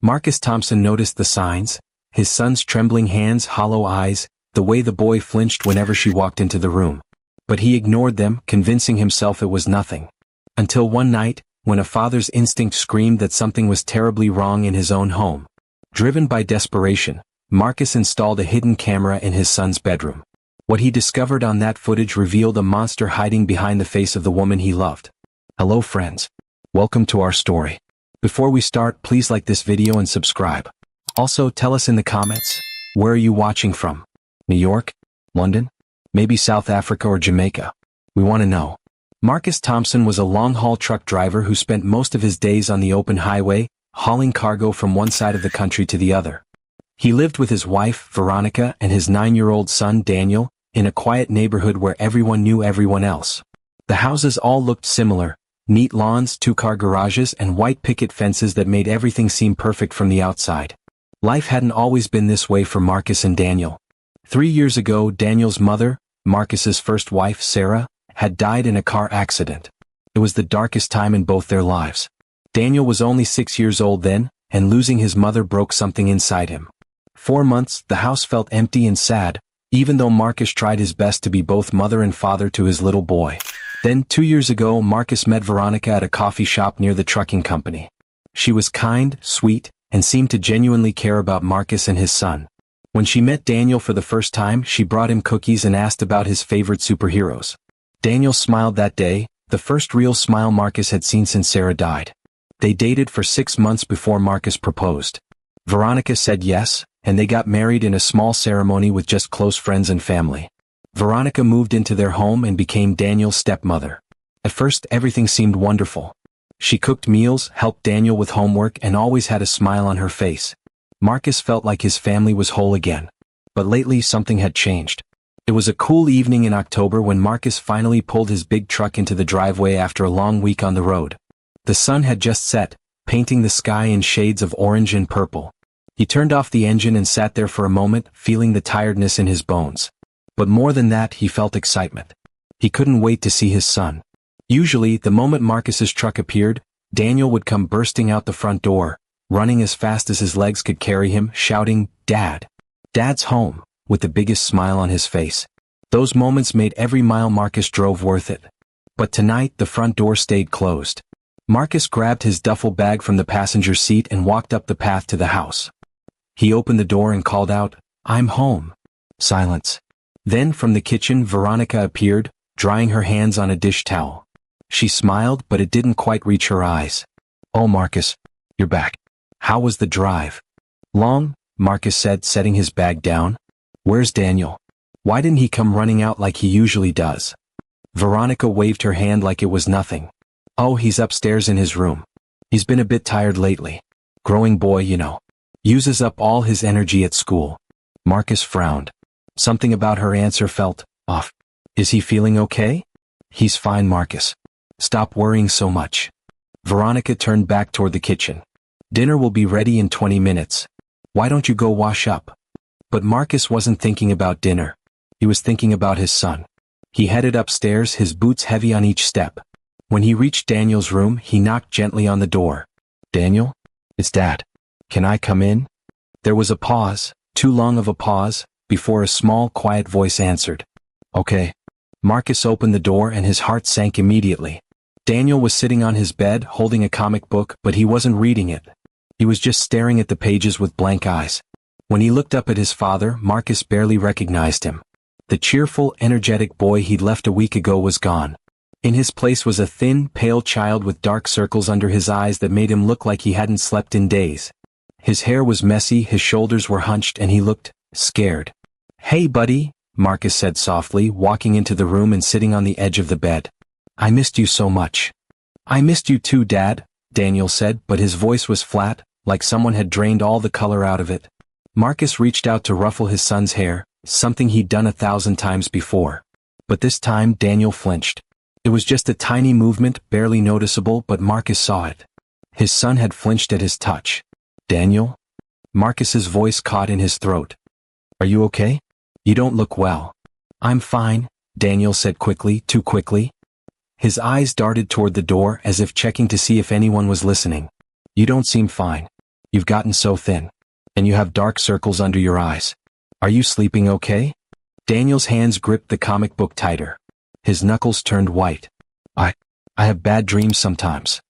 Marcus Thompson noticed the signs, his son's trembling hands, hollow eyes, the way the boy flinched whenever she walked into the room. But he ignored them, convincing himself it was nothing. Until one night, when a father's instinct screamed that something was terribly wrong in his own home. Driven by desperation, Marcus installed a hidden camera in his son's bedroom. What he discovered on that footage revealed a monster hiding behind the face of the woman he loved. Hello friends. Welcome to our story. Before we start, please like this video and subscribe. Also, tell us in the comments, where are you watching from? New York? London? Maybe South Africa or Jamaica? We want to know. Marcus Thompson was a long-haul truck driver who spent most of his days on the open highway, hauling cargo from one side of the country to the other. He lived with his wife, Veronica, and his 9-year-old son, Daniel, in a quiet neighborhood where everyone knew everyone else. The houses all looked similar, neat lawns, 2-car garages, and white picket fences that made everything seem perfect from the outside. Life hadn't always been this way for Marcus and Daniel. 3 years ago, Daniel's mother, Marcus's first wife, Sarah, had died in a car accident. It was the darkest time in both their lives. Daniel was only 6 years old then, and losing his mother broke something inside him. 4 months, the house felt empty and sad, even though Marcus tried his best to be both mother and father to his little boy. Then, 2 years ago, Marcus met Veronica at a coffee shop near the trucking company. She was kind, sweet, and seemed to genuinely care about Marcus and his son. When she met Daniel for the first time, she brought him cookies and asked about his favorite superheroes. Daniel smiled that day, the first real smile Marcus had seen since Sarah died. They dated for 6 months before Marcus proposed. Veronica said yes, and they got married in a small ceremony with just close friends and family. Veronica moved into their home and became Daniel's stepmother. At first, everything seemed wonderful. She cooked meals, helped Daniel with homework, and always had a smile on her face. Marcus felt like his family was whole again. But lately, something had changed. It was a cool evening in October when Marcus finally pulled his big truck into the driveway after a long week on the road. The sun had just set, painting the sky in shades of orange and purple. He turned off the engine and sat there for a moment, feeling the tiredness in his bones. But more than that, he felt excitement. He couldn't wait to see his son. Usually, the moment Marcus's truck appeared, Daniel would come bursting out the front door, running as fast as his legs could carry him, shouting, "Dad! Dad's home!" with the biggest smile on his face. Those moments made every mile Marcus drove worth it. But tonight, the front door stayed closed. Marcus grabbed his duffel bag from the passenger seat and walked up the path to the house. He opened the door and called out, "I'm home." Silence. Then from the kitchen, Veronica appeared, drying her hands on a dish towel. She smiled, but it didn't quite reach her eyes. "Oh, Marcus, you're back. How was the drive?" "Long," Marcus said, setting his bag down. "Where's Daniel? Why didn't he come running out like he usually does?" Veronica waved her hand like it was nothing. "Oh, he's upstairs in his room. He's been a bit tired lately. Growing boy, you know. Uses up all his energy at school." Marcus frowned. Something about her answer felt off. "Is he feeling okay?" "He's fine, Marcus. Stop worrying so much." Veronica turned back toward the kitchen. "Dinner will be ready in 20 minutes. Why don't you go wash up?" But Marcus wasn't thinking about dinner. He was thinking about his son. He headed upstairs, his boots heavy on each step. When he reached Daniel's room, he knocked gently on the door. "Daniel? It's Dad. Can I come in?" There was a pause, too long of a pause, before a small, quiet voice answered. "Okay." Marcus opened the door and his heart sank immediately. Daniel was sitting on his bed, holding a comic book, but he wasn't reading it. He was just staring at the pages with blank eyes. When he looked up at his father, Marcus barely recognized him. The cheerful, energetic boy he'd left a week ago was gone. In his place was a thin, pale child with dark circles under his eyes that made him look like he hadn't slept in days. His hair was messy, his shoulders were hunched, and he looked scared. "Hey, buddy," Marcus said softly, walking into the room and sitting on the edge of the bed. "I missed you so much." "I missed you too, Dad," Daniel said, but his voice was flat, like someone had drained all the color out of it. Marcus reached out to ruffle his son's hair, something he'd done 1,000 times before. But this time Daniel flinched. It was just a tiny movement, barely noticeable, but Marcus saw it. His son had flinched at his touch. "Daniel?" Marcus's voice caught in his throat. "Are you okay? You don't look well." "I'm fine," Daniel said quickly, too quickly. His eyes darted toward the door as if checking to see if anyone was listening. "You don't seem fine. You've gotten so thin. And you have dark circles under your eyes. Are you sleeping okay? Daniel's hands gripped the comic book tighter. His knuckles turned white. I have bad dreams sometimes.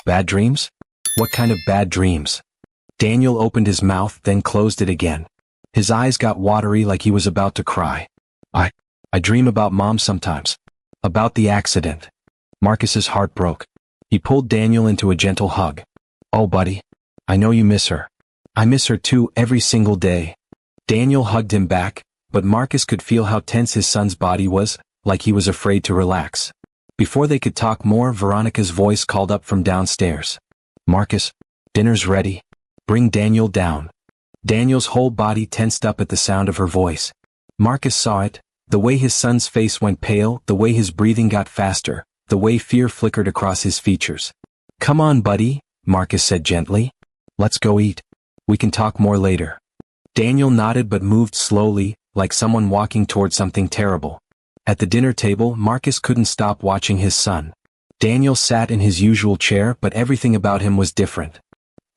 Bad dreams? What kind of bad dreams? Daniel opened his mouth, then closed it again. His eyes got watery like he was about to cry. I dream about Mom sometimes. About the accident. Marcus's heart broke. He pulled Daniel into a gentle hug. Oh, buddy. I know you miss her. I miss her too every single day. Daniel hugged him back, but Marcus could feel how tense his son's body was, like he was afraid to relax. Before they could talk more, Veronica's voice called up from downstairs. Marcus, dinner's ready. Bring Daniel down. Daniel's whole body tensed up at the sound of her voice. Marcus saw it, the way his son's face went pale, the way his breathing got faster, the way fear flickered across his features. Come on, buddy, Marcus said gently. Let's go eat. We can talk more later. Daniel nodded but moved slowly, like someone walking toward something terrible. At the dinner table, Marcus couldn't stop watching his son. Daniel sat in his usual chair, but everything about him was different.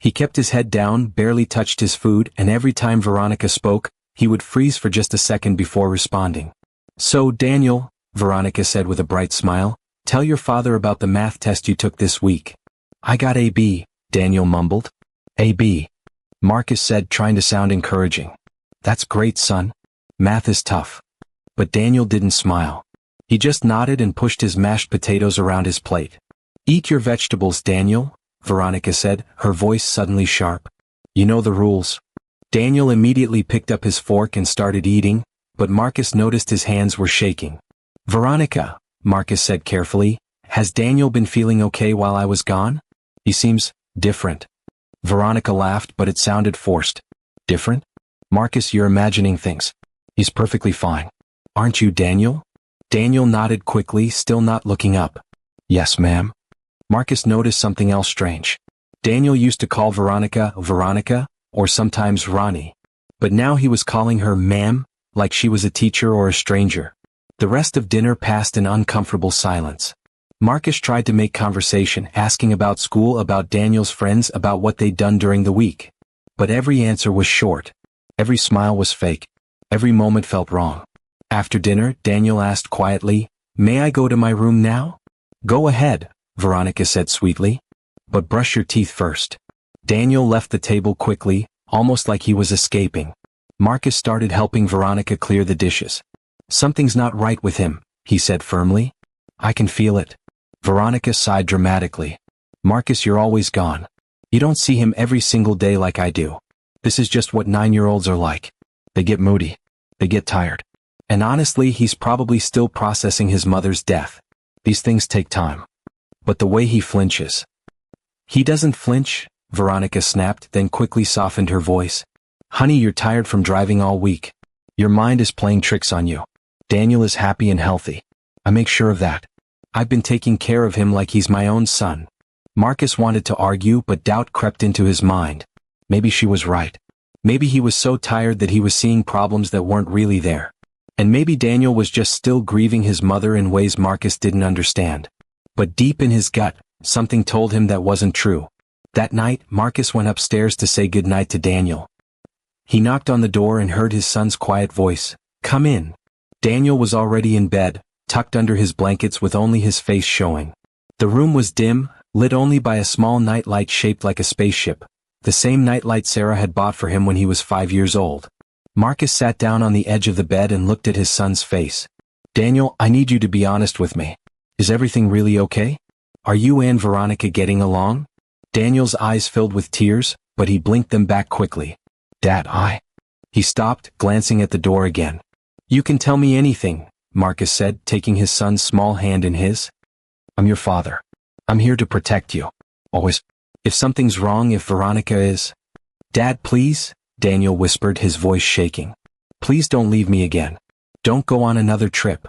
He kept his head down, barely touched his food, and every time Veronica spoke, he would freeze for just a second before responding. So, Daniel, Veronica said with a bright smile, tell your father about the math test you took this week. I got a B, Daniel mumbled. A B. Marcus said, trying to sound encouraging. That's great, son. Math is tough. But Daniel didn't smile. He just nodded and pushed his mashed potatoes around his plate. Eat your vegetables, Daniel, Veronica said, her voice suddenly sharp. You know the rules. Daniel immediately picked up his fork and started eating, but Marcus noticed his hands were shaking. Veronica, Marcus said carefully, has Daniel been feeling okay while I was gone? He seems different. Veronica laughed, but it sounded forced. Different? Marcus, you're imagining things. He's perfectly fine. Aren't you, Daniel? Daniel nodded quickly, still not looking up. Yes, ma'am. Marcus noticed something else strange. Daniel used to call Veronica, Veronica, or sometimes Ronnie. But now he was calling her ma'am, like she was a teacher or a stranger. The rest of dinner passed in uncomfortable silence. Marcus tried to make conversation, asking about school, about Daniel's friends, about what they'd done during the week. But every answer was short. Every smile was fake. Every moment felt wrong. After dinner, Daniel asked quietly, May I go to my room now? Go ahead, Veronica said sweetly. But brush your teeth first. Daniel left the table quickly, almost like he was escaping. Marcus started helping Veronica clear the dishes. Something's not right with him, he said firmly. I can feel it. Veronica sighed dramatically. Marcus, you're always gone. You don't see him every single day like I do. This is just what 9-year-olds are like. They get moody. They get tired. And honestly, he's probably still processing his mother's death. These things take time. But the way he flinches. He doesn't flinch, Veronica snapped, then quickly softened her voice. Honey, you're tired from driving all week. Your mind is playing tricks on you. Daniel is happy and healthy. I make sure of that. I've been taking care of him like he's my own son. Marcus wanted to argue, but doubt crept into his mind. Maybe she was right. Maybe he was so tired that he was seeing problems that weren't really there. And maybe Daniel was just still grieving his mother in ways Marcus didn't understand. But deep in his gut, something told him that wasn't true. That night, Marcus went upstairs to say goodnight to Daniel. He knocked on the door and heard his son's quiet voice. Come in. Daniel was already in bed, tucked under his blankets with only his face showing. The room was dim, lit only by a small nightlight shaped like a spaceship, the same nightlight Sarah had bought for him when he was 5 years old. Marcus sat down on the edge of the bed and looked at his son's face. Daniel, I need you to be honest with me. Is everything really okay? Are you and Veronica getting along? Daniel's eyes filled with tears, but he blinked them back quickly. Dad, He stopped, glancing at the door again. You can tell me anything, Marcus said, taking his son's small hand in his. I'm your father. I'm here to protect you. Always. If something's wrong, if Veronica is... Dad, please, Daniel whispered, his voice shaking. Please don't leave me again. Don't go on another trip.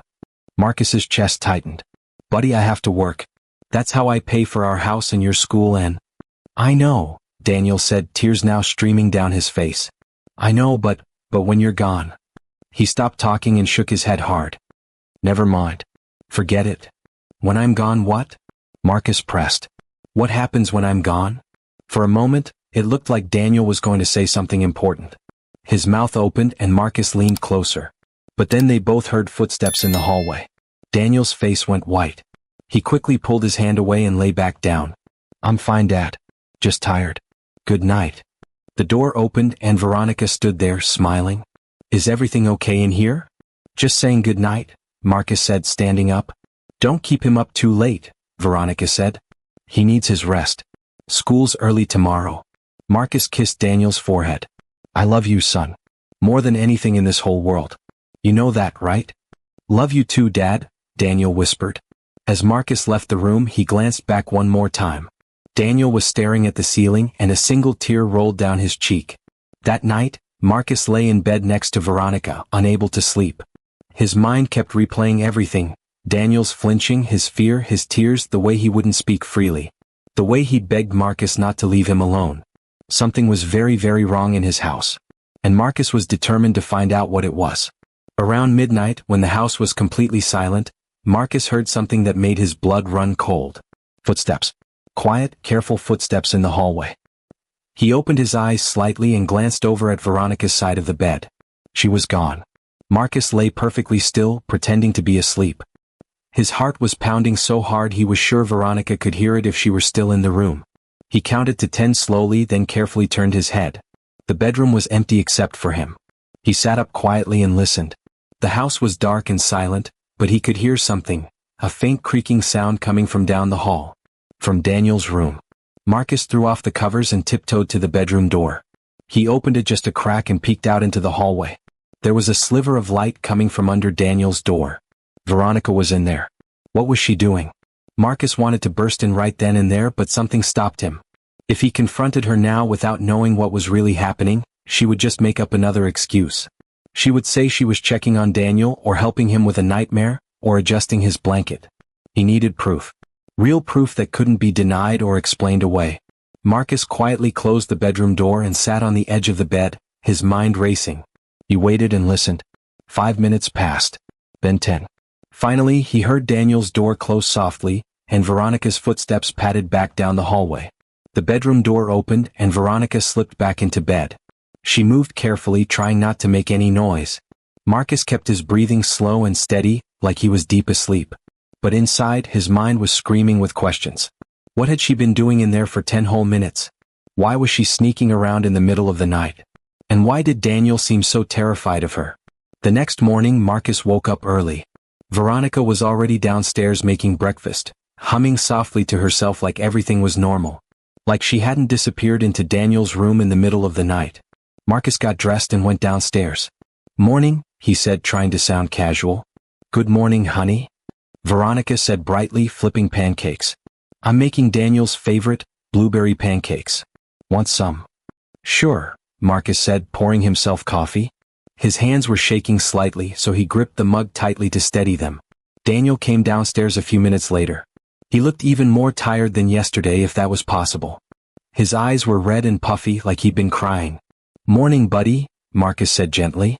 Marcus's chest tightened. Buddy, I have to work. That's how I pay for our house and your school and... I know, Daniel said, tears now streaming down his face. I know, but when you're gone... He stopped talking and shook his head hard. Never mind. Forget it. When I'm gone, what? Marcus pressed. What happens when I'm gone? For a moment, It looked like Daniel was going to say something important. His mouth opened and Marcus leaned closer. But then they both heard footsteps in the hallway. Daniel's face went white. He quickly pulled his hand away and lay back down. "I'm fine, Dad. Just tired. Good night." The door opened and Veronica stood there, smiling. "Is everything okay in here?" "Just saying good night," Marcus said, standing up. "Don't keep him up too late," Veronica said. "He needs his rest. School's early tomorrow." Marcus kissed Daniel's forehead. "I love you, son. More than anything in this whole world. You know that, right?" "Love you too, Dad," Daniel whispered. As Marcus left the room, he glanced back one more time. Daniel was staring at the ceiling and a single tear rolled down his cheek. That night, Marcus lay in bed next to Veronica, unable to sleep. His mind kept replaying everything: Daniel's flinching, his fear, his tears, the way he wouldn't speak freely. The way he begged Marcus not to leave him alone. Something was very, very wrong in his house. And Marcus was determined to find out what it was. Around midnight, when the house was completely silent, Marcus heard something that made his blood run cold. Footsteps. Quiet, careful footsteps in the hallway. He opened his eyes slightly and glanced over at Veronica's side of the bed. She was gone. Marcus lay perfectly still, pretending to be asleep. His heart was pounding so hard he was sure Veronica could hear it if she were still in the room. He counted to 10 slowly, then carefully turned his head. The bedroom was empty except for him. He sat up quietly and listened. The house was dark and silent, but he could hear something, a faint creaking sound coming from down the hall. From Daniel's room. Marcus threw off the covers and tiptoed to the bedroom door. He opened it just a crack and peeked out into the hallway. There was a sliver of light coming from under Daniel's door. Veronica was in there. What was she doing? Marcus wanted to burst in right then and there, but something stopped him. If he confronted her now without knowing what was really happening, she would just make up another excuse. She would say she was checking on Daniel or helping him with a nightmare, or adjusting his blanket. He needed proof. Real proof that couldn't be denied or explained away. Marcus quietly closed the bedroom door and sat on the edge of the bed, his mind racing. He waited and listened. 5 minutes passed. Then 10. Finally, he heard Daniel's door close softly, and Veronica's footsteps padded back down the hallway. The bedroom door opened and Veronica slipped back into bed. She moved carefully, trying not to make any noise. Marcus kept his breathing slow and steady, like he was deep asleep. But inside, his mind was screaming with questions. What had she been doing in there for 10 whole minutes? Why was she sneaking around in the middle of the night? And why did Daniel seem so terrified of her? The next morning, Marcus woke up early. Veronica was already downstairs making breakfast, humming softly to herself like everything was normal. Like she hadn't disappeared into Daniel's room in the middle of the night. Marcus got dressed and went downstairs. "Morning," he said, trying to sound casual. "Good morning, honey," Veronica said brightly, flipping pancakes. "I'm making Daniel's favorite, blueberry pancakes. Want some?" "Sure," Marcus said, pouring himself coffee. His hands were shaking slightly, so he gripped the mug tightly to steady them. Daniel came downstairs a few minutes later. He looked even more tired than yesterday, if that was possible. His eyes were red and puffy, like he'd been crying. "Morning, buddy," Marcus said gently.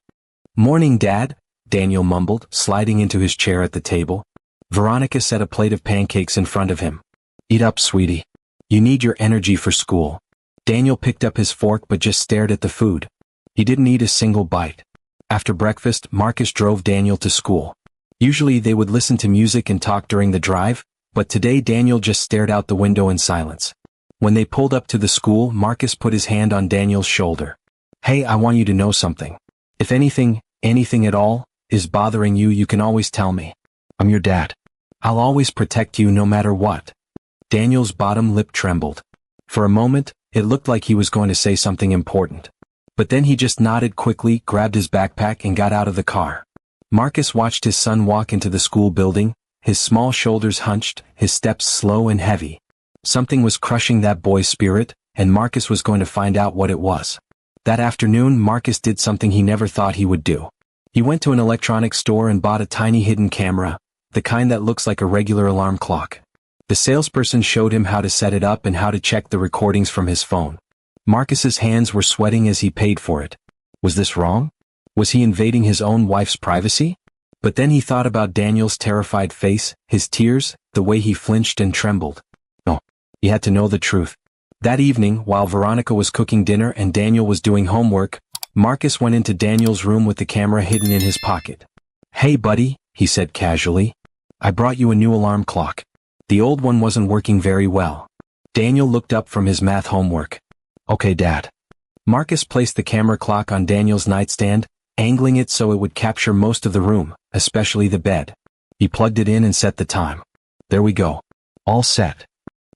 "Morning, Dad," Daniel mumbled, sliding into his chair at the table. Veronica set a plate of pancakes in front of him. "Eat up, sweetie. You need your energy for school." Daniel picked up his fork but just stared at the food. He didn't eat a single bite. After breakfast, Marcus drove Daniel to school. Usually they would listen to music and talk during the drive, but today Daniel just stared out the window in silence. When they pulled up to the school, Marcus put his hand on Daniel's shoulder. "Hey, I want you to know something. If anything at all, is bothering you, you can always tell me. I'm your dad. I'll always protect you no matter what." Daniel's bottom lip trembled. For a moment, it looked like he was going to say something important. But then he just nodded quickly, grabbed his backpack and got out of the car. Marcus watched his son walk into the school building, his small shoulders hunched, his steps slow and heavy. Something was crushing that boy's spirit, and Marcus was going to find out what it was. That afternoon, Marcus did something he never thought he would do. He went to an electronics store and bought a tiny hidden camera, the kind that looks like a regular alarm clock. The salesperson showed him how to set it up and how to check the recordings from his phone. Marcus's hands were sweating as he paid for it. Was this wrong? Was he invading his own wife's privacy? But then he thought about Daniel's terrified face, his tears, the way he flinched and trembled. No, he had to know the truth. That evening, while Veronica was cooking dinner and Daniel was doing homework, Marcus went into Daniel's room with the camera hidden in his pocket. "Hey buddy," he said casually. "I brought you a new alarm clock. The old one wasn't working very well." Daniel looked up from his math homework. "Okay, Dad." Marcus placed the camera clock on Daniel's nightstand, angling it so it would capture most of the room, especially the bed. He plugged it in and set the time. There we go. All set.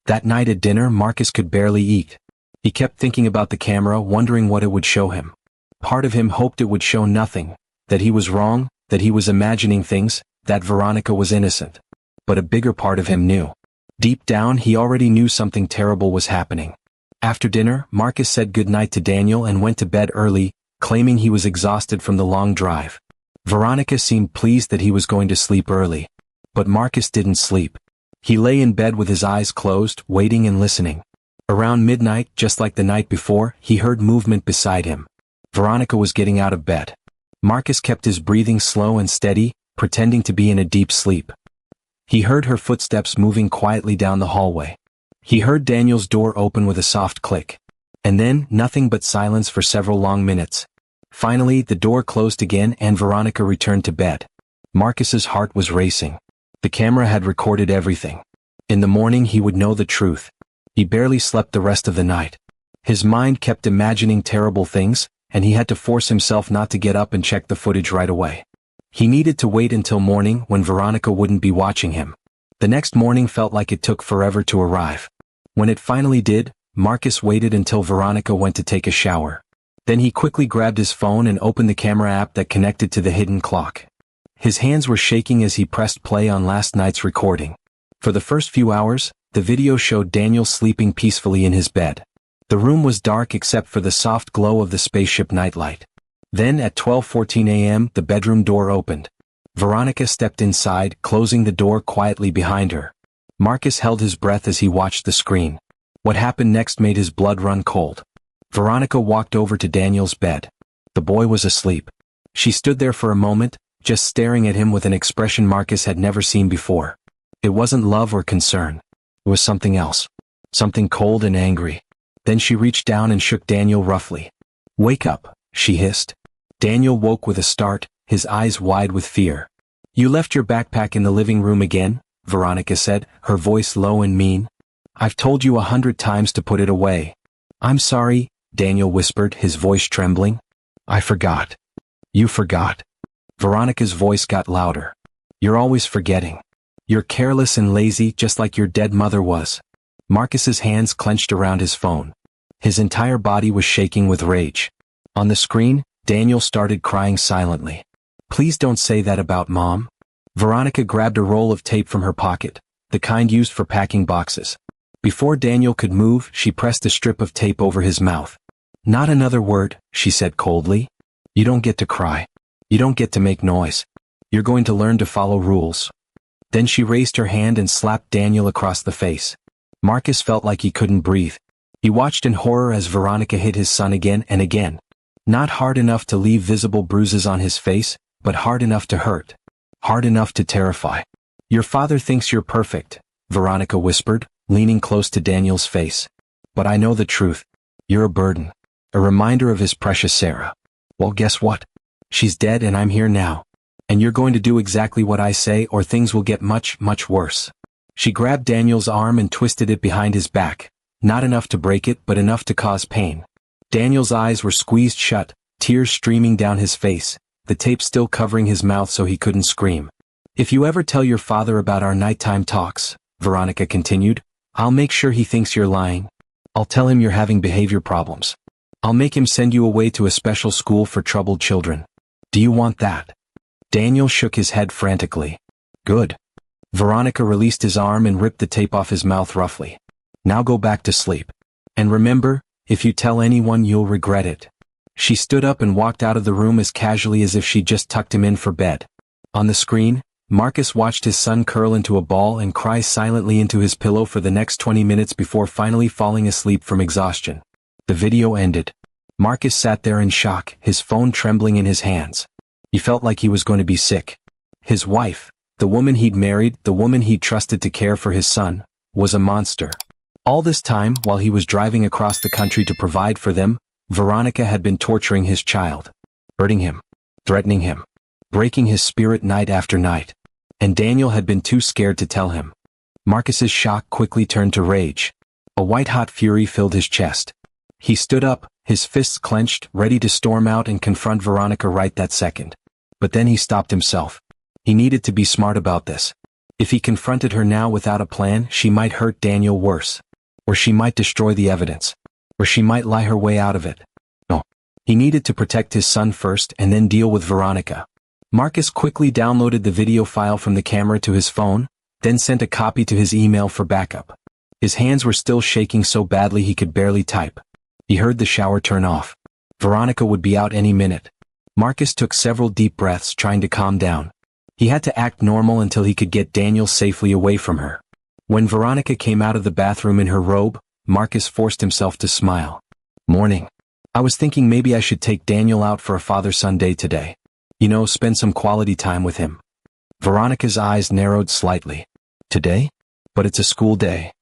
That night at dinner, Marcus could barely eat. He kept thinking about the camera, wondering what it would show him. Part of him hoped it would show nothing, that he was wrong, that he was imagining things, that Veronica was innocent. But a bigger part of him knew. Deep down, he already knew something terrible was happening. After dinner, Marcus said goodnight to Daniel and went to bed early, claiming he was exhausted from the long drive. Veronica seemed pleased that he was going to sleep early. But Marcus didn't sleep. He lay in bed with his eyes closed, waiting and listening. Around midnight, just like the night before, he heard movement beside him. Veronica was getting out of bed. Marcus kept his breathing slow and steady, pretending to be in a deep sleep. He heard her footsteps moving quietly down the hallway. He heard Daniel's door open with a soft click. And then, nothing but silence for several long minutes. Finally, the door closed again and Veronica returned to bed. Marcus's heart was racing. The camera had recorded everything. In the morning he would know the truth. He barely slept the rest of the night. His mind kept imagining terrible things, and he had to force himself not to get up and check the footage right away. He needed to wait until morning when Veronica wouldn't be watching him. The next morning felt like it took forever to arrive. When it finally did, Marcus waited until Veronica went to take a shower. Then he quickly grabbed his phone and opened the camera app that connected to the hidden clock. His hands were shaking as he pressed play on last night's recording. For the first few hours, the video showed Daniel sleeping peacefully in his bed. The room was dark except for the soft glow of the spaceship nightlight. Then at 12:14 a.m. the bedroom door opened. Veronica stepped inside, closing the door quietly behind her. Marcus held his breath as he watched the screen. What happened next made his blood run cold. Veronica walked over to Daniel's bed. The boy was asleep. She stood there for a moment, just staring at him with an expression Marcus had never seen before. It wasn't love or concern. It was something else. Something cold and angry. Then she reached down and shook Daniel roughly. "Wake up," she hissed. Daniel woke with a start, his eyes wide with fear. "You left your backpack in the living room again?" Veronica said, her voice low and mean. "I've told you 100 times to put it away." "I'm sorry," Daniel whispered, his voice trembling. "I forgot." "You forgot." Veronica's voice got louder. "You're always forgetting. You're careless and lazy just like your dead mother was." Marcus's hands clenched around his phone. His entire body was shaking with rage. On the screen, Daniel started crying silently. "Please don't say that about Mom." Veronica grabbed a roll of tape from her pocket, the kind used for packing boxes. Before Daniel could move, she pressed a strip of tape over his mouth. "Not another word," she said coldly. "You don't get to cry. You don't get to make noise. You're going to learn to follow rules." Then she raised her hand and slapped Daniel across the face. Marcus felt like he couldn't breathe. He watched in horror as Veronica hit his son again and again. Not hard enough to leave visible bruises on his face, but hard enough to hurt. Hard enough to terrify. "Your father thinks you're perfect," Veronica whispered, leaning close to Daniel's face. "But I know the truth. You're a burden. A reminder of his precious Sarah. Well, guess what? She's dead and I'm here now. And you're going to do exactly what I say or things will get much, much worse." She grabbed Daniel's arm and twisted it behind his back, not enough to break it but enough to cause pain. Daniel's eyes were squeezed shut, tears streaming down his face, the tape still covering his mouth so he couldn't scream. "If you ever tell your father about our nighttime talks," Veronica continued, "I'll make sure he thinks you're lying. I'll tell him you're having behavior problems. I'll make him send you away to a special school for troubled children. Do you want that?" Daniel shook his head frantically. "Good." Veronica released his arm and ripped the tape off his mouth roughly. "Now go back to sleep. And remember, if you tell anyone you'll regret it." She stood up and walked out of the room as casually as if she'd just tucked him in for bed. On the screen, Marcus watched his son curl into a ball and cry silently into his pillow for the next 20 minutes before finally falling asleep from exhaustion. The video ended. Marcus sat there in shock, his phone trembling in his hands. He felt like he was going to be sick. His wife, the woman he'd married, the woman he'd trusted to care for his son, was a monster. All this time, while he was driving across the country to provide for them, Veronica had been torturing his child, hurting him, threatening him, breaking his spirit night after night. And Daniel had been too scared to tell him. Marcus's shock quickly turned to rage. A white-hot fury filled his chest. He stood up, his fists clenched, ready to storm out and confront Veronica right that second. But then he stopped himself. He needed to be smart about this. If he confronted her now without a plan, she might hurt Daniel worse. Or she might destroy the evidence. Or she might lie her way out of it. No. He needed to protect his son first and then deal with Veronica. Marcus quickly downloaded the video file from the camera to his phone, then sent a copy to his email for backup. His hands were still shaking so badly he could barely type. He heard the shower turn off. Veronica would be out any minute. Marcus took several deep breaths trying to calm down. He had to act normal until he could get Daniel safely away from her. When Veronica came out of the bathroom in her robe, Marcus forced himself to smile. Morning. I was thinking maybe I should take Daniel out for a father-son day today. You know, spend some quality time with him. Veronica's eyes narrowed slightly. Today? But it's a school day.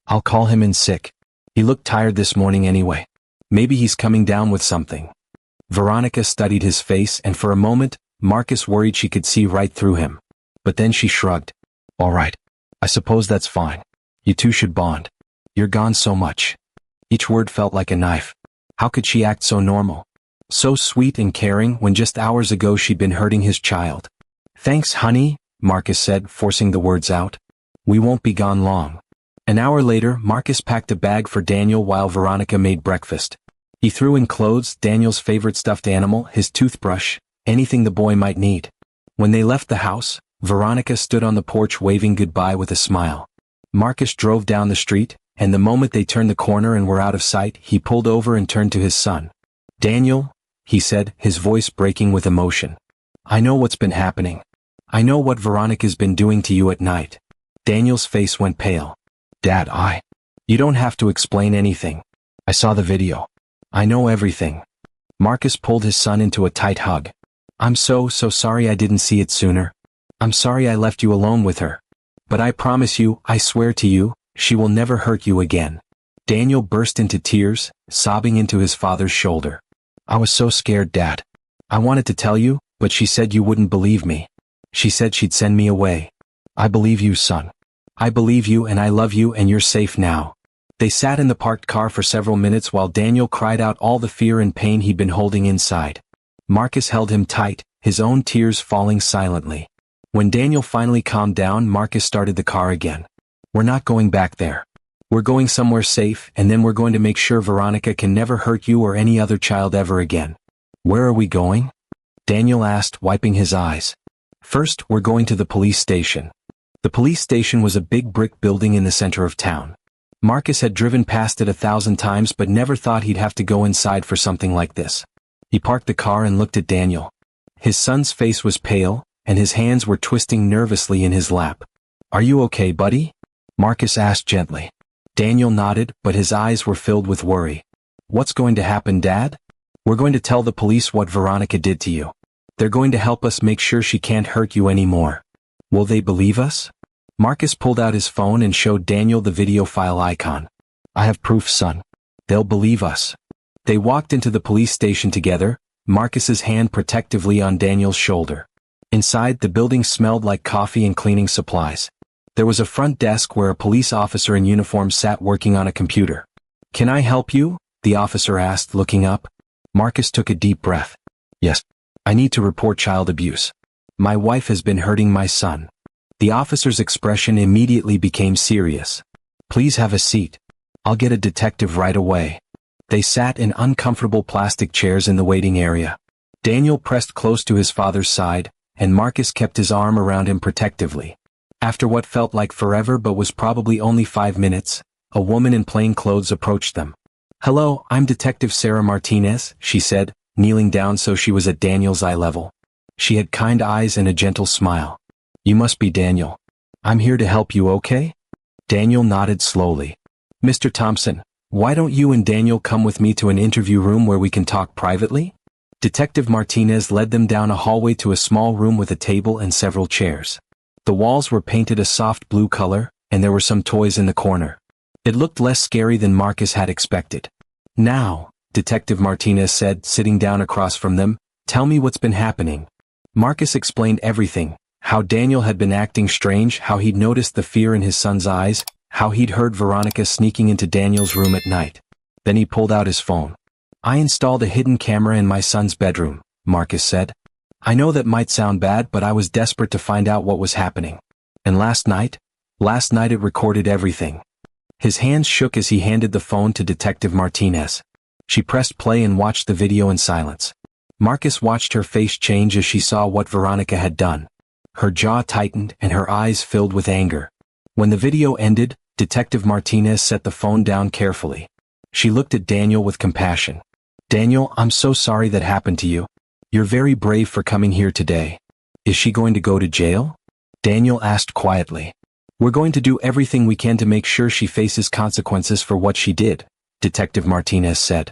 I'll call him in sick. He looked tired this morning anyway. Maybe he's coming down with something. Veronica studied his face and for a moment, Marcus worried she could see right through him. But then she shrugged. All right. I suppose that's fine. You two should bond. You're gone so much. Each word felt like a knife. How could she act so normal? So sweet and caring when just hours ago she'd been hurting his child. Thanks, honey, Marcus said, forcing the words out. We won't be gone long. An hour later, Marcus packed a bag for Daniel while Veronica made breakfast. He threw in clothes, Daniel's favorite stuffed animal, his toothbrush, anything the boy might need. When they left the house, Veronica stood on the porch waving goodbye with a smile. Marcus drove down the street, and the moment they turned the corner and were out of sight, he pulled over and turned to his son. Daniel, he said, his voice breaking with emotion. I know what's been happening. I know what Veronica's been doing to you at night. Daniel's face went pale. Dad, You don't have to explain anything. I saw the video. I know everything. Marcus pulled his son into a tight hug. I'm so sorry I didn't see it sooner. I'm sorry I left you alone with her. But I promise you, I swear to you, she will never hurt you again. Daniel burst into tears, sobbing into his father's shoulder. I was so scared, Dad. I wanted to tell you, but she said you wouldn't believe me. She said she'd send me away. I believe you, son. I believe you and I love you and you're safe now. They sat in the parked car for several minutes while Daniel cried out all the fear and pain he'd been holding inside. Marcus held him tight, his own tears falling silently. When Daniel finally calmed down, Marcus started the car again. We're not going back there. We're going somewhere safe, and then we're going to make sure Veronica can never hurt you or any other child ever again. Where are we going? Daniel asked, wiping his eyes. First, we're going to the police station. The police station was a big brick building in the center of town. Marcus had driven past it 1,000 times but never thought he'd have to go inside for something like this. He parked the car and looked at Daniel. His son's face was pale, and his hands were twisting nervously in his lap. Are you okay, buddy? Marcus asked gently. Daniel nodded, but his eyes were filled with worry. What's going to happen, Dad? We're going to tell the police what Veronica did to you. They're going to help us make sure she can't hurt you anymore. Will they believe us? Marcus pulled out his phone and showed Daniel the video file icon. I have proof, son. They'll believe us. They walked into the police station together, Marcus's hand protectively on Daniel's shoulder. Inside, the building smelled like coffee and cleaning supplies. There was a front desk where a police officer in uniform sat working on a computer. Can I help you? The officer asked, looking up. Marcus took a deep breath. Yes. I need to report child abuse. My wife has been hurting my son. The officer's expression immediately became serious. Please have a seat. I'll get a detective right away. They sat in uncomfortable plastic chairs in the waiting area. Daniel pressed close to his father's side, and Marcus kept his arm around him protectively. After what felt like forever but was probably only 5 minutes, a woman in plain clothes approached them. Hello, I'm Detective Sarah Martinez, she said, kneeling down so she was at Daniel's eye level. She had kind eyes and a gentle smile. You must be Daniel. I'm here to help you, okay? Daniel nodded slowly. Mr. Thompson, why don't you and Daniel come with me to an interview room where we can talk privately? Detective Martinez led them down a hallway to a small room with a table and several chairs. The walls were painted a soft blue color, and there were some toys in the corner. It looked less scary than Marcus had expected. "Now," Detective Martinez said, sitting down across from them, "tell me what's been happening." Marcus explained everything, how Daniel had been acting strange, how he'd noticed the fear in his son's eyes, how he'd heard Veronica sneaking into Daniel's room at night. Then he pulled out his phone. "I installed a hidden camera in my son's bedroom," Marcus said. "I know that might sound bad, but I was desperate to find out what was happening. And last night it recorded everything." His hands shook as he handed the phone to Detective Martinez. She pressed play and watched the video in silence. Marcus watched her face change as she saw what Veronica had done. Her jaw tightened and her eyes filled with anger. When the video ended, Detective Martinez set the phone down carefully. She looked at Daniel with compassion. "Daniel, I'm so sorry that happened to you. You're very brave for coming here today. Is she going to go to jail?" Daniel asked quietly. "We're going to do everything we can to make sure she faces consequences for what she did," Detective Martinez said.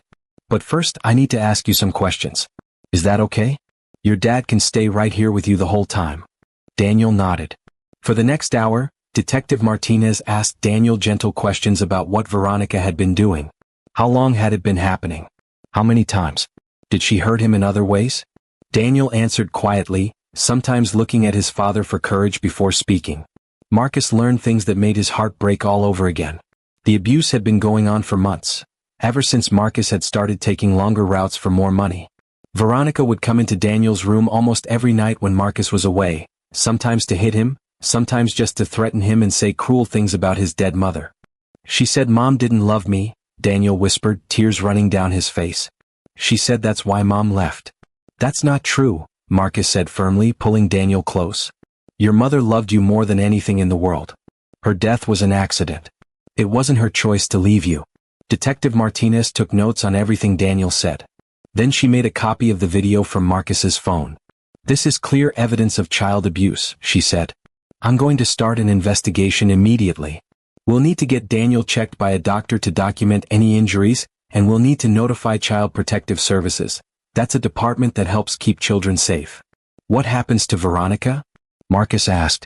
"But first I need to ask you some questions. Is that okay? Your dad can stay right here with you the whole time." Daniel nodded. For the next hour, Detective Martinez asked Daniel gentle questions about what Veronica had been doing. How long had it been happening? How many times? Did she hurt him in other ways? Daniel answered quietly, sometimes looking at his father for courage before speaking. Marcus learned things that made his heart break all over again. The abuse had been going on for months, ever since Marcus had started taking longer routes for more money. Veronica would come into Daniel's room almost every night when Marcus was away, sometimes to hit him, sometimes just to threaten him and say cruel things about his dead mother. "She said Mom didn't love me," Daniel whispered, tears running down his face. "She said that's why Mom left." "That's not true," Marcus said firmly, pulling Daniel close. "Your mother loved you more than anything in the world. Her death was an accident. It wasn't her choice to leave you." Detective Martinez took notes on everything Daniel said. Then she made a copy of the video from Marcus's phone. "This is clear evidence of child abuse," she said. "I'm going to start an investigation immediately. We'll need to get Daniel checked by a doctor to document any injuries, and we'll need to notify Child Protective Services. That's a department that helps keep children safe." "What happens to Veronica?" Marcus asked.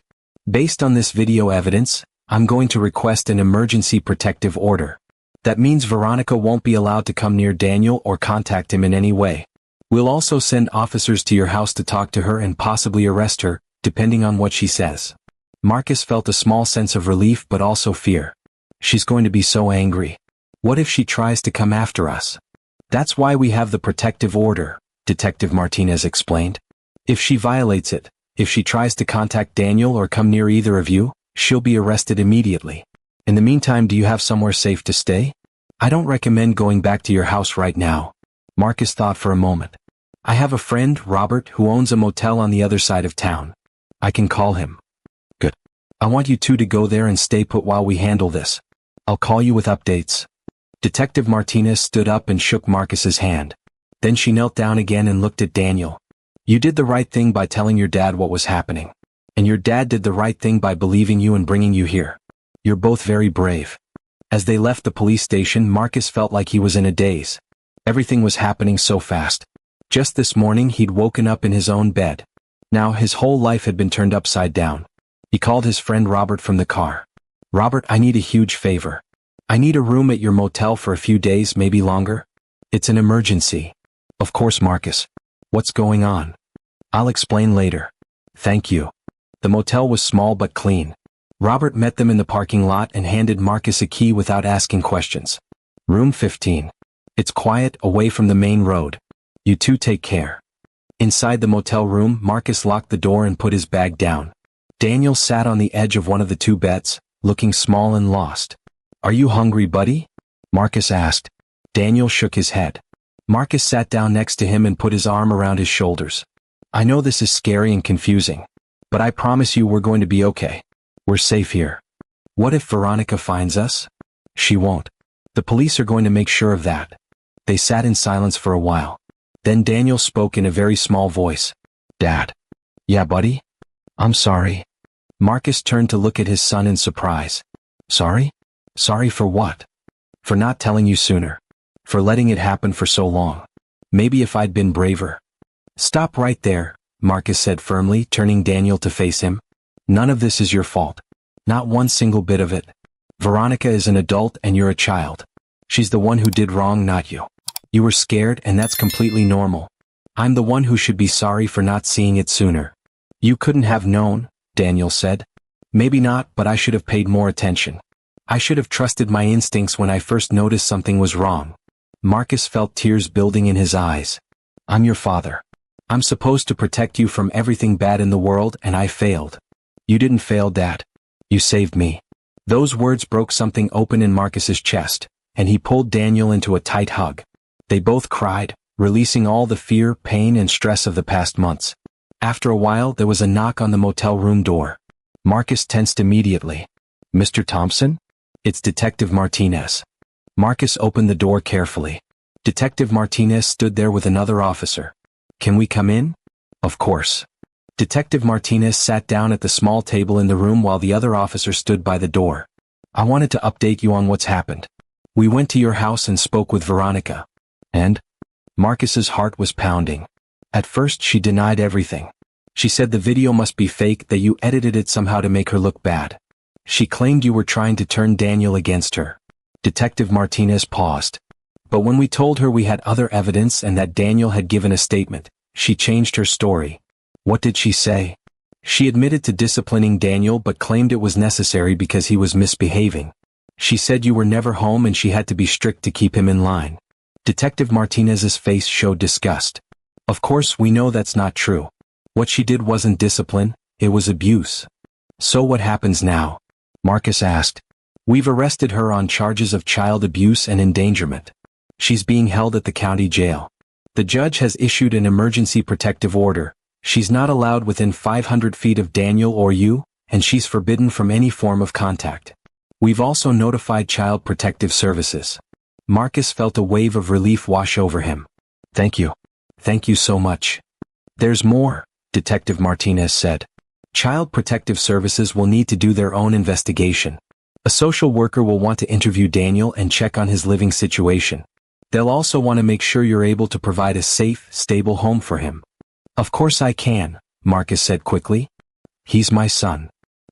"Based on this video evidence, I'm going to request an emergency protective order. That means Veronica won't be allowed to come near Daniel or contact him in any way. We'll also send officers to your house to talk to her and possibly arrest her, depending on what she says." Marcus felt a small sense of relief but also fear. She's going to be so angry. What if she tries to come after us? "That's why we have the protective order," Detective Martinez explained. "If she violates it, if she tries to contact Daniel or come near either of you, she'll be arrested immediately. In the meantime, do you have somewhere safe to stay?" "I don't recommend going back to your house right now." Marcus thought for a moment. "I have a friend, Robert, who owns a motel on the other side of town. I can call him." "Good. I want you two to go there and stay put while we handle this. I'll call you with updates." Detective Martinez stood up and shook Marcus's hand. Then she knelt down again and looked at Daniel. "You did the right thing by telling your dad what was happening. And your dad did the right thing by believing you and bringing you here. You're both very brave." As they left the police station, Marcus felt like he was in a daze. Everything was happening so fast. Just this morning he'd woken up in his own bed. Now his whole life had been turned upside down. He called his friend Robert from the car. "Robert, I need a huge favor. I need a room at your motel for a few days, maybe longer. It's an emergency." "Of course, Marcus. What's going on?" "I'll explain later." "Thank you." The motel was small but clean. Robert met them in the parking lot and handed Marcus a key without asking questions. "Room 15. It's quiet, away from the main road. You two take care." Inside the motel room, Marcus locked the door and put his bag down. Daniel sat on the edge of one of the two beds, looking small and lost. "Are you hungry, buddy?" Marcus asked. Daniel shook his head. Marcus sat down next to him and put his arm around his shoulders. "I know this is scary and confusing, but I promise you we're going to be okay. We're safe here. What if Veronica finds us?" "She won't. The police are going to make sure of that." They sat in silence for a while. Then Daniel spoke in a very small voice. "Dad." "Yeah, buddy?" "I'm sorry." Marcus turned to look at his son in surprise. "Sorry? Sorry for what?" "For not telling you sooner. For letting it happen for so long. Maybe if I'd been braver." "Stop right there," Marcus said firmly, turning Daniel to face him. "None of this is your fault. Not one single bit of it. Veronica is an adult and you're a child. She's the one who did wrong, not you. You were scared and that's completely normal. I'm the one who should be sorry for not seeing it sooner. You couldn't have known, Daniel said. Maybe not, but I should have paid more attention. I should have trusted my instincts when I first noticed something was wrong. Marcus felt tears building in his eyes. I'm your father. I'm supposed to protect you from everything bad in the world and I failed. You didn't fail, Dad. You saved me. Those words broke something open in Marcus's chest, and he pulled Daniel into a tight hug. They both cried, releasing all the fear, pain, and stress of the past months. After a while, there was a knock on the motel room door. Marcus tensed immediately. Mr. Thompson? It's Detective Martinez. Marcus opened the door carefully. Detective Martinez stood there with another officer. Can we come in? Of course. Detective Martinez sat down at the small table in the room while the other officer stood by the door. I wanted to update you on what's happened. We went to your house and spoke with Veronica. And? Marcus's heart was pounding. At first she denied everything. She said the video must be fake, that you edited it somehow to make her look bad. She claimed you were trying to turn Daniel against her. Detective Martinez paused. But when we told her we had other evidence and that Daniel had given a statement, she changed her story. What did she say? She admitted to disciplining Daniel but claimed it was necessary because he was misbehaving. She said you were never home and she had to be strict to keep him in line. Detective Martinez's face showed disgust. Of course we know that's not true. What she did wasn't discipline, it was abuse. So what happens now? Marcus asked. We've arrested her on charges of child abuse and endangerment. She's being held at the county jail. The judge has issued an emergency protective order. She's not allowed within 500 feet of Daniel or you, and she's forbidden from any form of contact. We've also notified Child Protective Services. Marcus felt a wave of relief wash over him. Thank you. Thank you so much. There's more, Detective Martinez said. Child Protective Services will need to do their own investigation. A social worker will want to interview Daniel and check on his living situation. They'll also want to make sure you're able to provide a safe, stable home for him. Of course I can, Marcus said quickly. He's my son.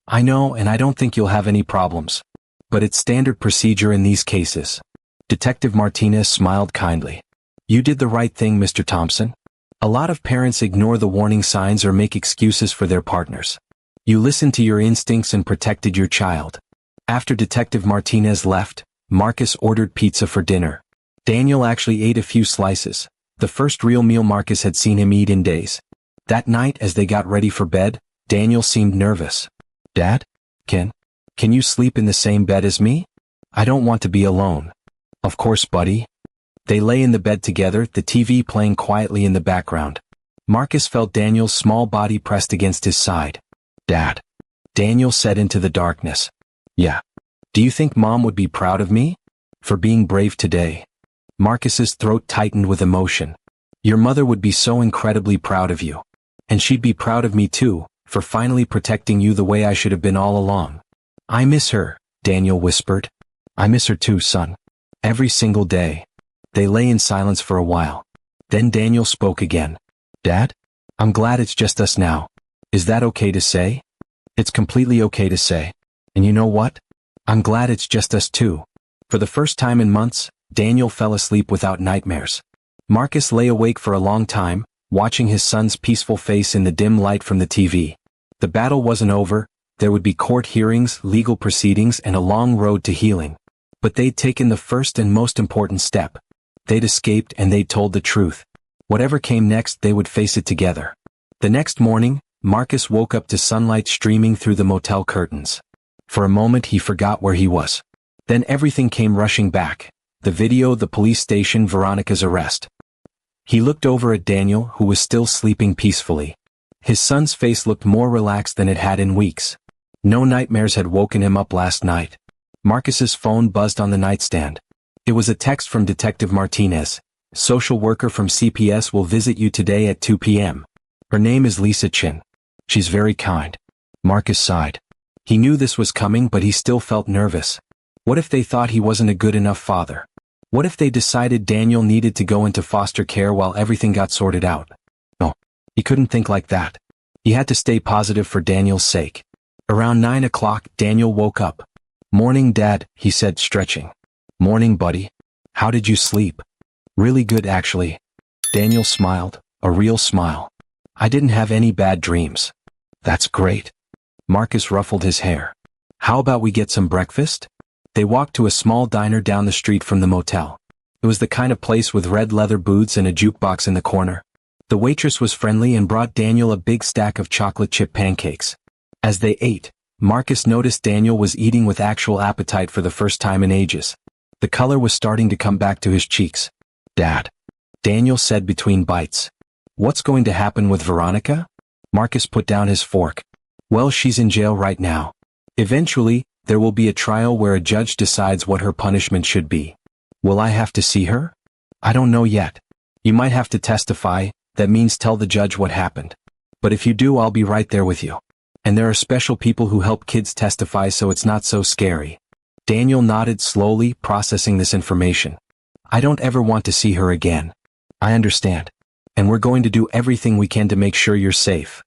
I know, and I don't think you'll have any problems. But it's standard procedure in these cases. Detective Martinez smiled kindly. You did the right thing, Mr. Thompson. A lot of parents ignore the warning signs or make excuses for their partners. You listened to your instincts and protected your child. After Detective Martinez left, Marcus ordered pizza for dinner. Daniel actually ate a few slices. The first real meal Marcus had seen him eat in days. That night, as they got ready for bed, Daniel seemed nervous. Dad? Can you sleep in the same bed as me? I don't want to be alone. Of course, buddy. They lay in the bed together, the TV playing quietly in the background. Marcus felt Daniel's small body pressed against his side. Dad. Daniel said into the darkness. Yeah. Do you think Mom would be proud of me? For being brave today? Marcus's throat tightened with emotion. Your mother would be so incredibly proud of you. And she'd be proud of me too, for finally protecting you the way I should have been all along. I miss her, Daniel whispered. I miss her too, son. Every single day. They lay in silence for a while. Then Daniel spoke again. Dad? I'm glad it's just us now. Is that okay to say? It's completely okay to say. And you know what? I'm glad it's just us too. For the first time in months, Daniel fell asleep without nightmares. Marcus lay awake for a long time, watching his son's peaceful face in the dim light from the TV. The battle wasn't over. There would be court hearings, legal proceedings, and a long road to healing. But they'd taken the first and most important step. They'd escaped and they'd told the truth. Whatever came next, they would face it together. The next morning, Marcus woke up to sunlight streaming through the motel curtains. For a moment he forgot where he was. Then everything came rushing back. The video, the police station, Veronica's arrest. He looked over at Daniel, who was still sleeping peacefully. His son's face looked more relaxed than it had in weeks. No nightmares had woken him up last night. Marcus's phone buzzed on the nightstand. It was a text from Detective Martinez. Social worker from CPS will visit you today at 2 p.m. Her name is Lisa Chin. She's very kind. Marcus sighed. He knew this was coming, but he still felt nervous. What if they thought he wasn't a good enough father? What if they decided Daniel needed to go into foster care while everything got sorted out? No, he couldn't think like that. He had to stay positive for Daniel's sake. Around 9 o'clock, Daniel woke up. "Morning, Dad," he said, stretching. "Morning, buddy. How did you sleep?" "Really good, actually." Daniel smiled, a real smile. "I didn't have any bad dreams." "That's great." Marcus ruffled his hair. "How about we get some breakfast?" They walked to a small diner down the street from the motel. It was the kind of place with red leather booths and a jukebox in the corner. The waitress was friendly and brought Daniel a big stack of chocolate chip pancakes. As they ate, Marcus noticed Daniel was eating with actual appetite for the first time in ages. The color was starting to come back to his cheeks. "Dad," Daniel said between bites. "What's going to happen with Veronica?" Marcus put down his fork. "Well, she's in jail right now. Eventually, there will be a trial where a judge decides what her punishment should be. Will I have to see her?" "I don't know yet. You might have to testify, that means tell the judge what happened. But if you do, I'll be right there with you. And there are special people who help kids testify, so it's not so scary." Daniel nodded slowly, processing this information. "I don't ever want to see her again." "I understand. And we're going to do everything we can to make sure you're safe."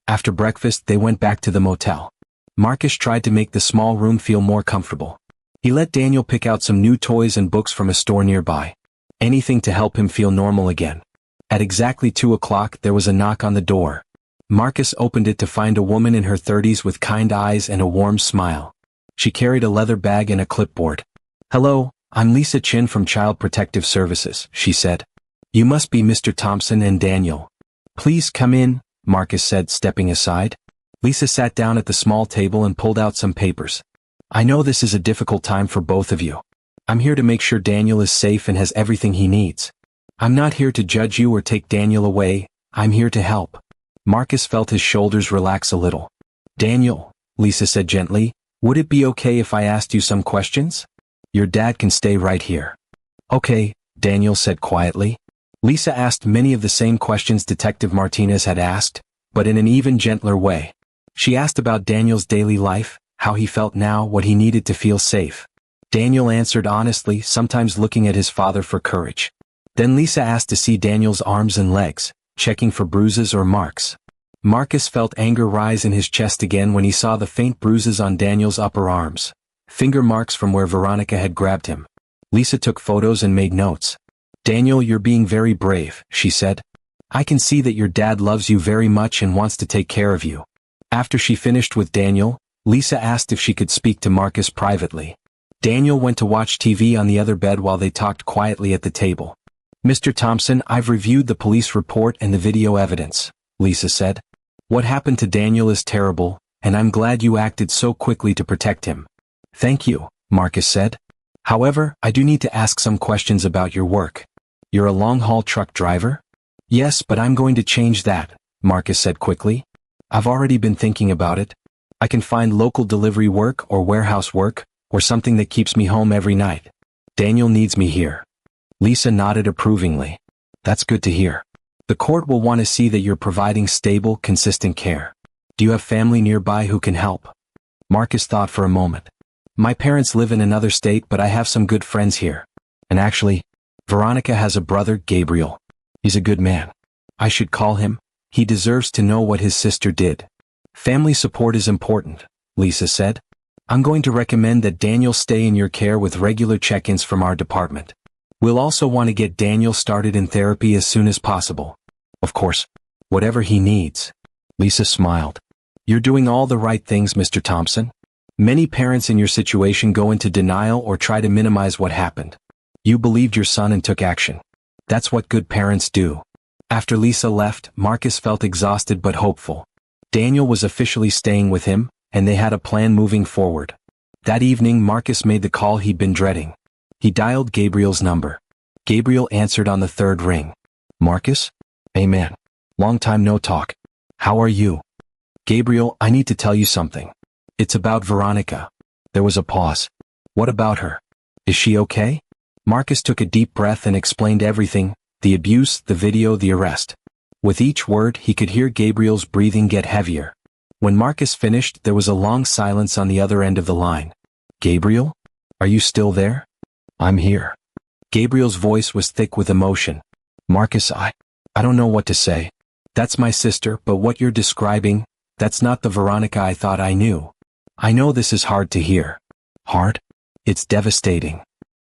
After breakfast, they went back to the motel. Marcus tried to make the small room feel more comfortable. He let Daniel pick out some new toys and books from a store nearby. Anything to help him feel normal again. At exactly 2 o'clock, there was a knock on the door. Marcus opened it to find a woman in her 30s with kind eyes and a warm smile. She carried a leather bag and a clipboard. "Hello, I'm Lisa Chin from Child Protective Services," she said. "You must be Mr. Thompson and Daniel." "Please come in," Marcus said, stepping aside. Lisa sat down at the small table and pulled out some papers. "I know this is a difficult time for both of you. I'm here to make sure Daniel is safe and has everything he needs. I'm not here to judge you or take Daniel away, I'm here to help." Marcus felt his shoulders relax a little. "Daniel," Lisa said gently, "would it be okay if I asked you some questions? Your dad can stay right here." "Okay," Daniel said quietly. Lisa asked many of the same questions Detective Martinez had asked, but in an even gentler way. She asked about Daniel's daily life, how he felt now, what he needed to feel safe. Daniel answered honestly, sometimes looking at his father for courage. Then Lisa asked to see Daniel's arms and legs, checking for bruises or marks. Marcus felt anger rise in his chest again when he saw the faint bruises on Daniel's upper arms, finger marks from where Veronica had grabbed him. Lisa took photos and made notes. "Daniel, you're being very brave," she said. "I can see that your dad loves you very much and wants to take care of you." After she finished with Daniel, Lisa asked if she could speak to Marcus privately. Daniel went to watch TV on the other bed while they talked quietly at the table. "Mr. Thompson, I've reviewed the police report and the video evidence," Lisa said. "What happened to Daniel is terrible, and I'm glad you acted so quickly to protect him." "Thank you," Marcus said. "However, I do need to ask some questions about your work. You're a long-haul truck driver?" "Yes, but I'm going to change that," Marcus said quickly. "I've already been thinking about it. I can find local delivery work or warehouse work, or something that keeps me home every night. Daniel needs me here." Lisa nodded approvingly. "That's good to hear. The court will want to see that you're providing stable, consistent care. Do you have family nearby who can help?" Marcus thought for a moment. "My parents live in another state, but I have some good friends here. And actually, Veronica has a brother, Gabriel. He's a good man. I should call him. He deserves to know what his sister did." "Family support is important," Lisa said. "I'm going to recommend that Daniel stay in your care with regular check-ins from our department. We'll also want to get Daniel started in therapy as soon as possible. Of course, whatever he needs." Lisa smiled. "You're doing all the right things, Mr. Thompson. Many parents in your situation go into denial or try to minimize what happened. You believed your son and took action. That's what good parents do." After Lisa left, Marcus felt exhausted but hopeful. Daniel was officially staying with him, and they had a plan moving forward. That evening, Marcus made the call he'd been dreading. He dialed Gabriel's number. Gabriel answered on the third ring. "Marcus? Hey man. Long time no talk. How are you?" "Gabriel, I need to tell you something. It's about Veronica." There was a pause. "What about her? Is she okay?" Marcus took a deep breath and explained everything, the abuse, the video, the arrest. With each word, he could hear Gabriel's breathing get heavier. When Marcus finished, there was a long silence on the other end of the line. "Gabriel? Are you still there?" "I'm here." Gabriel's voice was thick with emotion. "Marcus, I don't know what to say. That's my sister, but what you're describing, that's not the Veronica I thought I knew. I know this is hard to hear. Hard? It's devastating.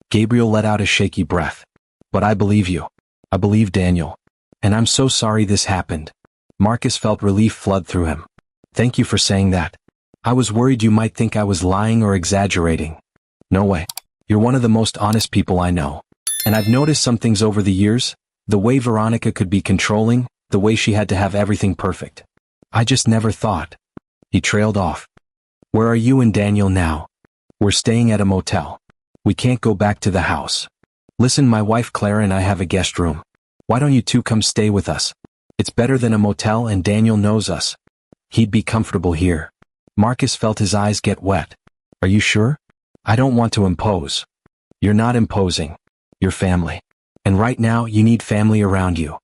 Gabriel let out a shaky breath. But I believe you. I believe Daniel. And I'm so sorry this happened. Marcus felt relief flood through him. Thank you for saying that. I was worried you might think I was lying or exaggerating. No way. You're one of the most honest people I know. And I've noticed some things over the years, the way Veronica could be controlling, the way she had to have everything perfect. I just never thought. He trailed off. Where are you and Daniel now? We're staying at a motel. We can't go back to the house. Listen, my wife Clara and I have a guest room. Why don't you two come stay with us? It's better than a motel and Daniel knows us. He'd be comfortable here. Marcus felt his eyes get wet. Are you sure? I don't want to impose. You're not imposing. You're family. And right now you need family around you.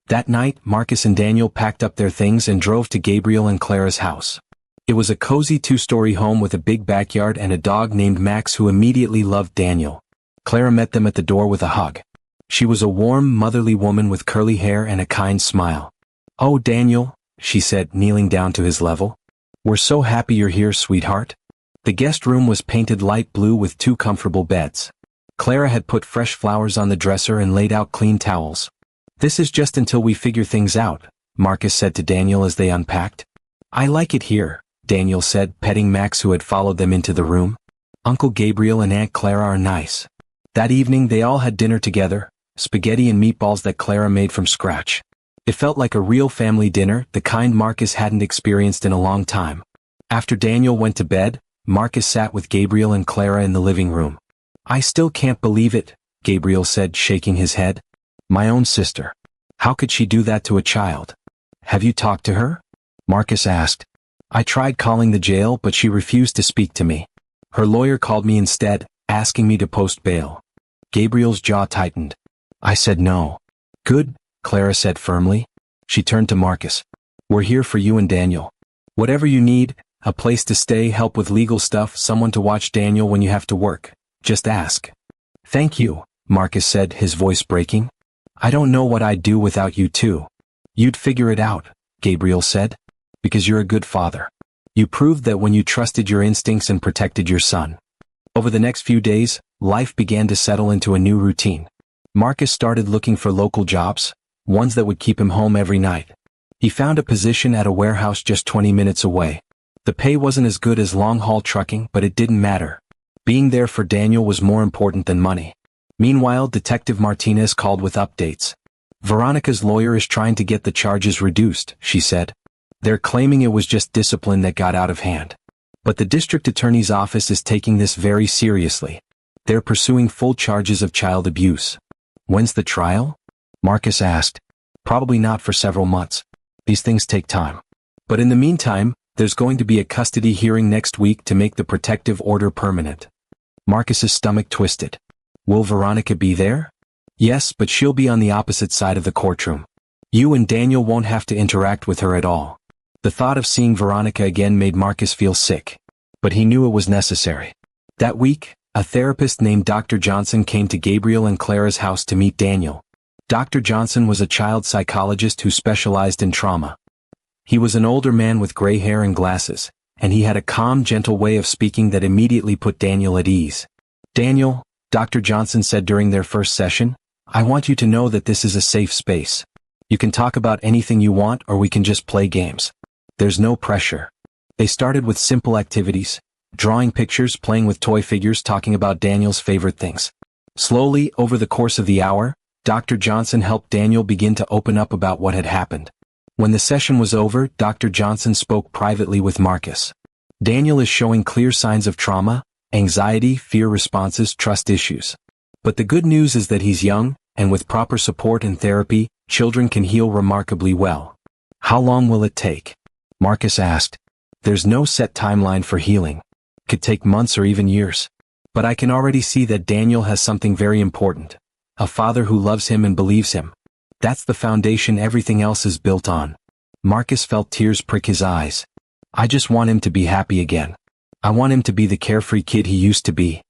That night, Marcus and Daniel packed up their things and drove to Gabriel and Clara's house. It was a cozy 2-story home with a big backyard and a dog named Max who immediately loved Daniel. Clara met them at the door with a hug. She was a warm, motherly woman with curly hair and a kind smile. Oh, Daniel, she said, kneeling down to his level. We're so happy you're here, sweetheart. The guest room was painted light blue with 2 comfortable beds. Clara had put fresh flowers on the dresser and laid out clean towels. This is just until we figure things out, Marcus said to Daniel as they unpacked. I like it here, Daniel said, petting Max who had followed them into the room. Uncle Gabriel and Aunt Clara are nice. That evening they all had dinner together, spaghetti and meatballs that Clara made from scratch. It felt like a real family dinner, the kind Marcus hadn't experienced in a long time. After Daniel went to bed, Marcus sat with Gabriel and Clara in the living room. I still can't believe it, Gabriel said, shaking his head. My own sister. How could she do that to a child? Have you talked to her? Marcus asked. I tried calling the jail, but she refused to speak to me. Her lawyer called me instead, asking me to post bail. Gabriel's jaw tightened. I said no. Good, Clara said firmly. She turned to Marcus. We're here for you and Daniel. Whatever you need, a place to stay, help with legal stuff, someone to watch Daniel when you have to work, just ask. Thank you, Marcus said, his voice breaking. I don't know what I'd do without you two. You'd figure it out, Gabriel said. Because you're a good father. You proved that when you trusted your instincts and protected your son. Over the next few days, life began to settle into a new routine. Marcus started looking for local jobs, ones that would keep him home every night. He found a position at a warehouse just 20 minutes away. The pay wasn't as good as long-haul trucking, but it didn't matter. Being there for Daniel was more important than money. Meanwhile, Detective Martinez called with updates. Veronica's lawyer is trying to get the charges reduced, she said. They're claiming it was just discipline that got out of hand. But the district attorney's office is taking this very seriously. They're pursuing full charges of child abuse. When's the trial? Marcus asked. Probably not for several months. These things take time. But in the meantime, there's going to be a custody hearing next week to make the protective order permanent. Marcus's stomach twisted. Will Veronica be there? Yes, but she'll be on the opposite side of the courtroom. You and Daniel won't have to interact with her at all. The thought of seeing Veronica again made Marcus feel sick. But he knew it was necessary. That week, a therapist named Dr. Johnson came to Gabriel and Clara's house to meet Daniel. Dr. Johnson was a child psychologist who specialized in trauma. He was an older man with gray hair and glasses, and he had a calm, gentle way of speaking that immediately put Daniel at ease. Daniel, Dr. Johnson said during their first session, I want you to know that this is a safe space. You can talk about anything you want or we can just play games. There's no pressure. They started with simple activities, drawing pictures, playing with toy figures, talking about Daniel's favorite things. Slowly, over the course of the hour, Dr. Johnson helped Daniel begin to open up about what had happened. When the session was over, Dr. Johnson spoke privately with Marcus. Daniel is showing clear signs of trauma, anxiety, fear responses, trust issues. But the good news is that he's young, and with proper support and therapy, children can heal remarkably well. How long will it take? Marcus asked. There's no set timeline for healing. Could take months or even years. But I can already see that Daniel has something very important. A father who loves him and believes him. That's the foundation everything else is built on. Marcus felt tears prick his eyes. I just want him to be happy again. I want him to be the carefree kid he used to be.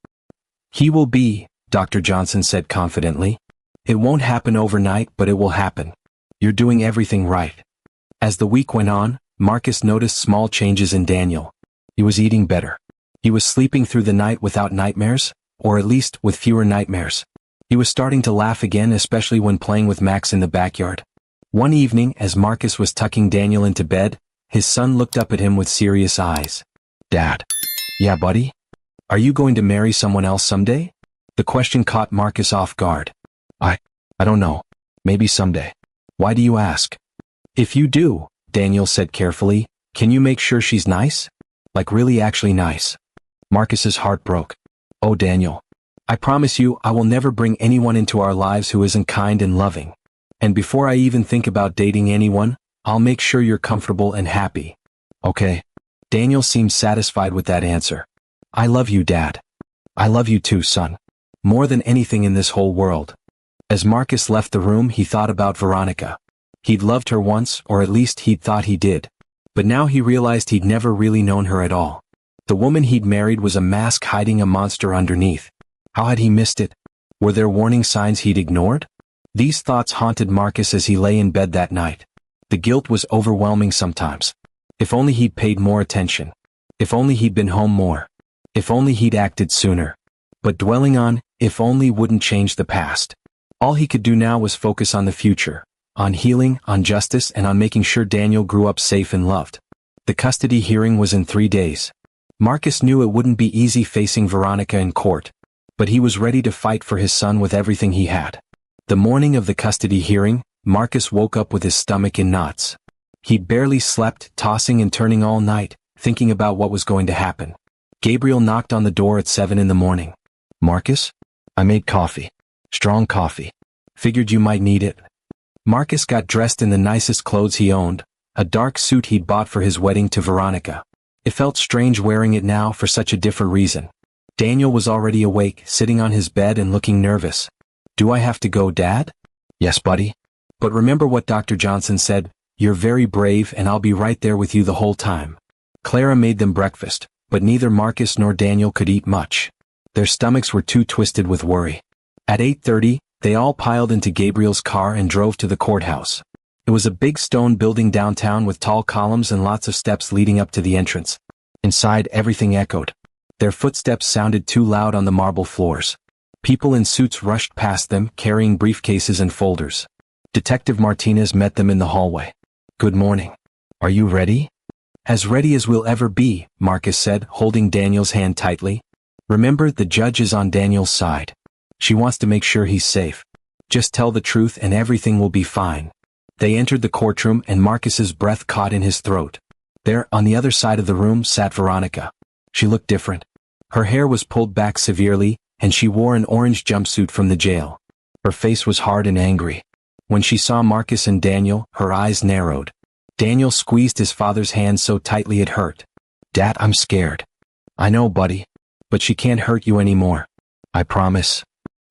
He will be, Dr. Johnson said confidently. It won't happen overnight, but it will happen. You're doing everything right. As the week went on, Marcus noticed small changes in Daniel. He was eating better. He was sleeping through the night without nightmares, or at least with fewer nightmares. He was starting to laugh again, especially when playing with Max in the backyard. One evening, as Marcus was tucking Daniel into bed, his son looked up at him with serious eyes. "Dad." "Yeah, buddy? Are you going to marry someone else someday?" The question caught Marcus off guard. I don't know. Maybe someday." "Why do you ask?" "If you do," Daniel said carefully, "can you make sure she's nice? Like really actually nice?" Marcus's heart broke. "Oh, Daniel. I promise you I will never bring anyone into our lives who isn't kind and loving. And before I even think about dating anyone, I'll make sure you're comfortable and happy." "Okay." Daniel seemed satisfied with that answer. "I love you, Dad." "I love you too, son. More than anything in this whole world." As Marcus left the room, he thought about Veronica. He'd loved her once, or at least he'd thought he did. But now he realized he'd never really known her at all. The woman he'd married was a mask hiding a monster underneath. How had he missed it? Were there warning signs he'd ignored? These thoughts haunted Marcus as he lay in bed that night. The guilt was overwhelming sometimes. If only he'd paid more attention. If only he'd been home more. If only he'd acted sooner. But dwelling on "if only" wouldn't change the past. All he could do now was focus on the future, on healing, on justice, and on making sure Daniel grew up safe and loved. The custody hearing was in 3 days. Marcus knew it wouldn't be easy facing Veronica in court, but he was ready to fight for his son with everything he had. The morning of the custody hearing, Marcus woke up with his stomach in knots. He'd barely slept, tossing and turning all night, thinking about what was going to happen. Gabriel knocked on the door at 7 in the morning. "Marcus? I made coffee. Strong coffee. Figured you might need it." Marcus got dressed in the nicest clothes he owned, a dark suit he'd bought for his wedding to Veronica. It felt strange wearing it now for such a different reason. Daniel was already awake, sitting on his bed and looking nervous. "Do I have to go, Dad?" "Yes, buddy. But remember what Dr. Johnson said, you're very brave and I'll be right there with you the whole time." Clara made them breakfast, but neither Marcus nor Daniel could eat much. Their stomachs were too twisted with worry. At 8:30, they all piled into Gabriel's car and drove to the courthouse. It was a big stone building downtown with tall columns and lots of steps leading up to the entrance. Inside, everything echoed. Their footsteps sounded too loud on the marble floors. People in suits rushed past them, carrying briefcases and folders. Detective Martinez met them in the hallway. "Good morning. Are you ready?" "As ready as we'll ever be," Marcus said, holding Daniel's hand tightly. "Remember, the judge is on Daniel's side. She wants to make sure he's safe. Just tell the truth and everything will be fine." They entered the courtroom and Marcus's breath caught in his throat. There, on the other side of the room, sat Veronica. She looked different. Her hair was pulled back severely, and she wore an orange jumpsuit from the jail. Her face was hard and angry. When she saw Marcus and Daniel, her eyes narrowed. Daniel squeezed his father's hand so tightly it hurt. "Dad, I'm scared." "I know, buddy. But she can't hurt you anymore. I promise."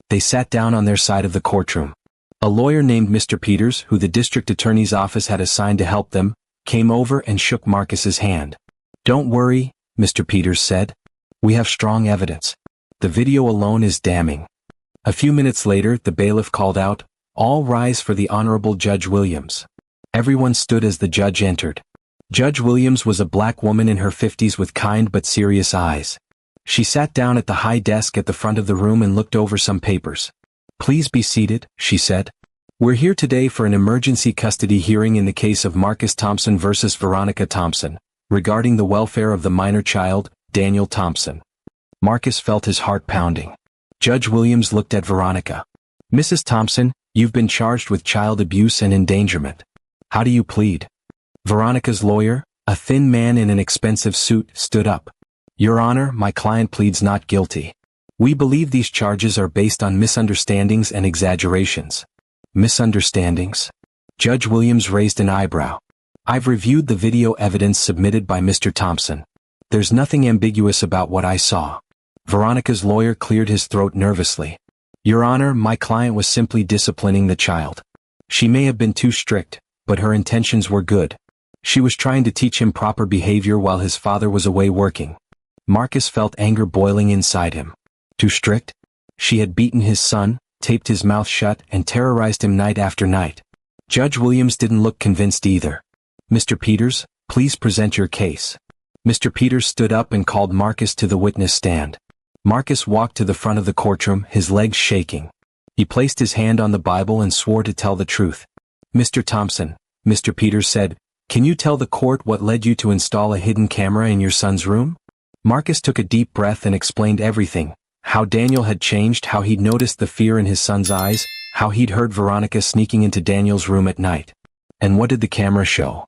They sat down on their side of the courtroom. A lawyer named Mr. Peters, who the district attorney's office had assigned to help them, came over and shook Marcus's hand. "Don't worry," Mr. Peters said. "We have strong evidence. The video alone is damning." A few minutes later, the bailiff called out, "All rise for the Honorable Judge Williams." Everyone stood as the judge entered. Judge Williams was a black woman in her 50s with kind but serious eyes. She sat down at the high desk at the front of the room and looked over some papers. "Please be seated," she said. "We're here today for an emergency custody hearing in the case of Marcus Thompson versus Veronica Thompson, regarding the welfare of the minor child, Daniel Thompson." Marcus felt his heart pounding. Judge Williams looked at Veronica. "Mrs. Thompson, you've been charged with child abuse and endangerment. How do you plead?" Veronica's lawyer, a thin man in an expensive suit, stood up. "Your Honor, my client pleads not guilty. We believe these charges are based on misunderstandings and exaggerations." "Misunderstandings?" Judge Williams raised an eyebrow. "I've reviewed the video evidence submitted by Mr. Thompson. There's nothing ambiguous about what I saw." Veronica's lawyer cleared his throat nervously. "Your Honor, my client was simply disciplining the child. She may have been too strict, but her intentions were good. She was trying to teach him proper behavior while his father was away working." Marcus felt anger boiling inside him. Too strict? She had beaten his son, taped his mouth shut, and terrorized him night after night. Judge Williams didn't look convinced either. "Mr. Peters, please present your case." Mr. Peters stood up and called Marcus to the witness stand. Marcus walked to the front of the courtroom, his legs shaking. He placed his hand on the Bible and swore to tell the truth. "Mr. Thompson," Mr. Peters said, "can you tell the court what led you to install a hidden camera in your son's room?" Marcus took a deep breath and explained everything. How Daniel had changed, how he'd noticed the fear in his son's eyes, how he'd heard Veronica sneaking into Daniel's room at night. "And what did the camera show?"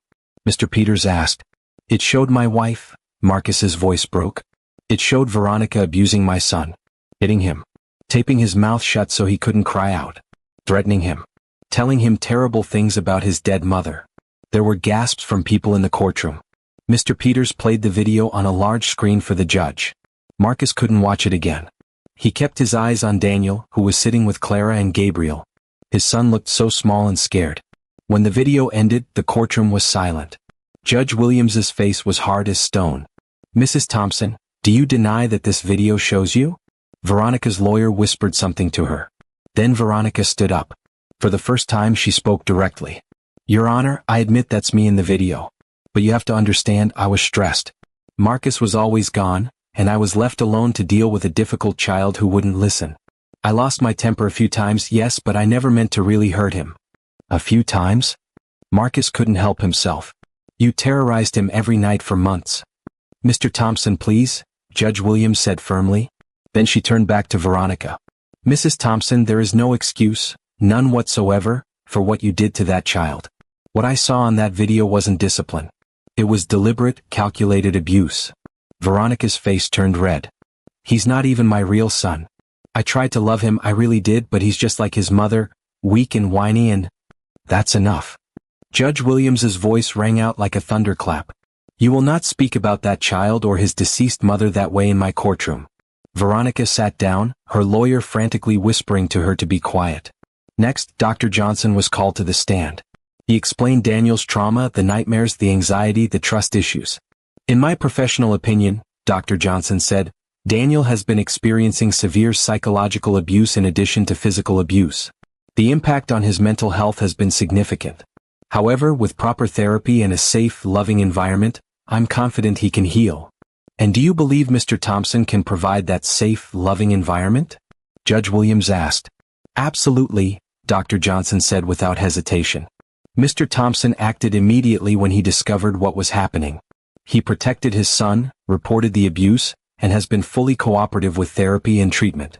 Mr. Peters asked. "It showed my wife," Marcus's voice broke. "It showed Veronica abusing my son, hitting him, taping his mouth shut so he couldn't cry out, threatening him, telling him terrible things about his dead mother." There were gasps from people in the courtroom. Mr. Peters played the video on a large screen for the judge. Marcus couldn't watch it again. He kept his eyes on Daniel, who was sitting with Clara and Gabriel. His son looked so small and scared. When the video ended, the courtroom was silent. Judge Williams's face was hard as stone. "Mrs. Thompson, do you deny that this video shows you?" Veronica's lawyer whispered something to her. Then Veronica stood up. For the first time she spoke directly. "Your Honor, I admit that's me in the video. But you have to understand, I was stressed. Marcus was always gone, and I was left alone to deal with a difficult child who wouldn't listen. I lost my temper a few times, yes, but I never meant to really hurt him." "A few times?" Marcus couldn't help himself. "You terrorized him every night for months." "Mr. Thompson, please," Judge Williams said firmly. Then she turned back to Veronica. "Mrs. Thompson, there is no excuse, none whatsoever, for what you did to that child. What I saw on that video wasn't discipline. It was deliberate, calculated abuse." Veronica's face turned red. "He's not even my real son. I tried to love him, I really did, but he's just like his mother, weak and whiny and—" "That's enough." Judge Williams's voice rang out like a thunderclap. "You will not speak about that child or his deceased mother that way in my courtroom." Veronica sat down, her lawyer frantically whispering to her to be quiet. Next, Dr. Johnson was called to the stand. He explained Daniel's trauma, the nightmares, the anxiety, the trust issues. "In my professional opinion," Dr. Johnson said, "Daniel has been experiencing severe psychological abuse in addition to physical abuse. The impact on his mental health has been significant. However, with proper therapy and a safe, loving environment, I'm confident he can heal." "And do you believe Mr. Thompson can provide that safe, loving environment?" Judge Williams asked. "Absolutely," Dr. Johnson said without hesitation. "Mr. Thompson acted immediately when he discovered what was happening. He protected his son, reported the abuse, and has been fully cooperative with therapy and treatment.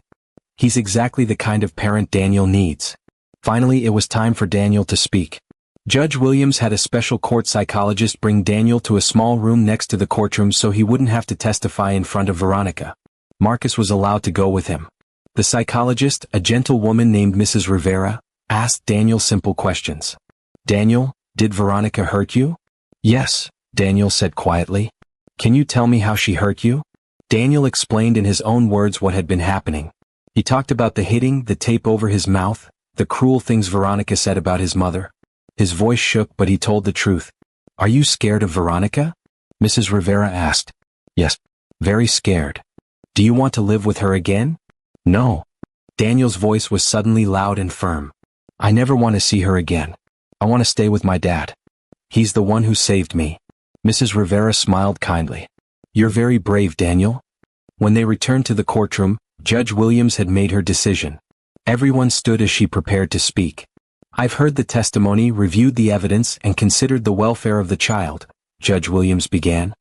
He's exactly the kind of parent Daniel needs." Finally, it was time for Daniel to speak. Judge Williams had a special court psychologist bring Daniel to a small room next to the courtroom so he wouldn't have to testify in front of Veronica. Marcus was allowed to go with him. The psychologist, a gentle woman named Mrs. Rivera, asked Daniel simple questions. "Daniel, did Veronica hurt you?" "Yes," Daniel said quietly. "Can you tell me how she hurt you?" Daniel explained in his own words what had been happening. He talked about the hitting, the tape over his mouth, the cruel things Veronica said about his mother. His voice shook, but he told the truth. "Are you scared of Veronica?" Mrs. Rivera asked. "Yes, very scared." "Do you want to live with her again?" "No." Daniel's voice was suddenly loud and firm. "I never want to see her again. I want to stay with my dad. He's the one who saved me." Mrs. Rivera smiled kindly. "You're very brave, Daniel." When they returned to the courtroom, Judge Williams had made her decision. Everyone stood as she prepared to speak. "I've heard the testimony, reviewed the evidence, and considered the welfare of the child," Judge Williams began.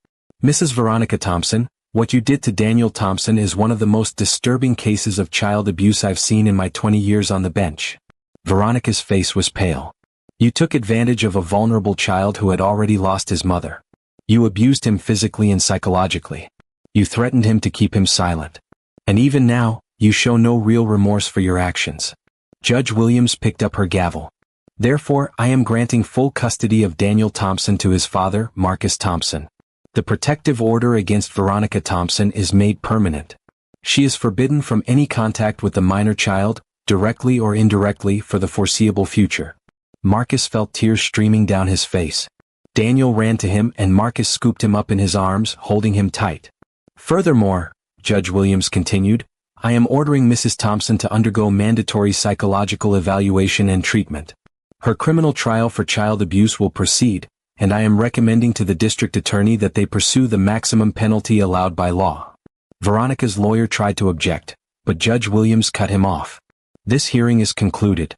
"Mrs. Veronica Thompson, what you did to Daniel Thompson is one of the most disturbing cases of child abuse I've seen in my 20 years on the bench." Veronica's face was pale. "You took advantage of a vulnerable child who had already lost his mother. You abused him physically and psychologically. You threatened him to keep him silent. And even now, you show no real remorse for your actions." Judge Williams picked up her gavel. "Therefore, I am granting full custody of Daniel Thompson to his father, Marcus Thompson. The protective order against Veronica Thompson is made permanent. She is forbidden from any contact with the minor child, directly or indirectly, for the foreseeable future." Marcus felt tears streaming down his face. Daniel ran to him and Marcus scooped him up in his arms, holding him tight. "Furthermore," Judge Williams continued, "I am ordering Mrs. Thompson to undergo mandatory psychological evaluation and treatment. Her criminal trial for child abuse will proceed, and I am recommending to the district attorney that they pursue the maximum penalty allowed by law." Veronica's lawyer tried to object, but Judge Williams cut him off. "This hearing is concluded.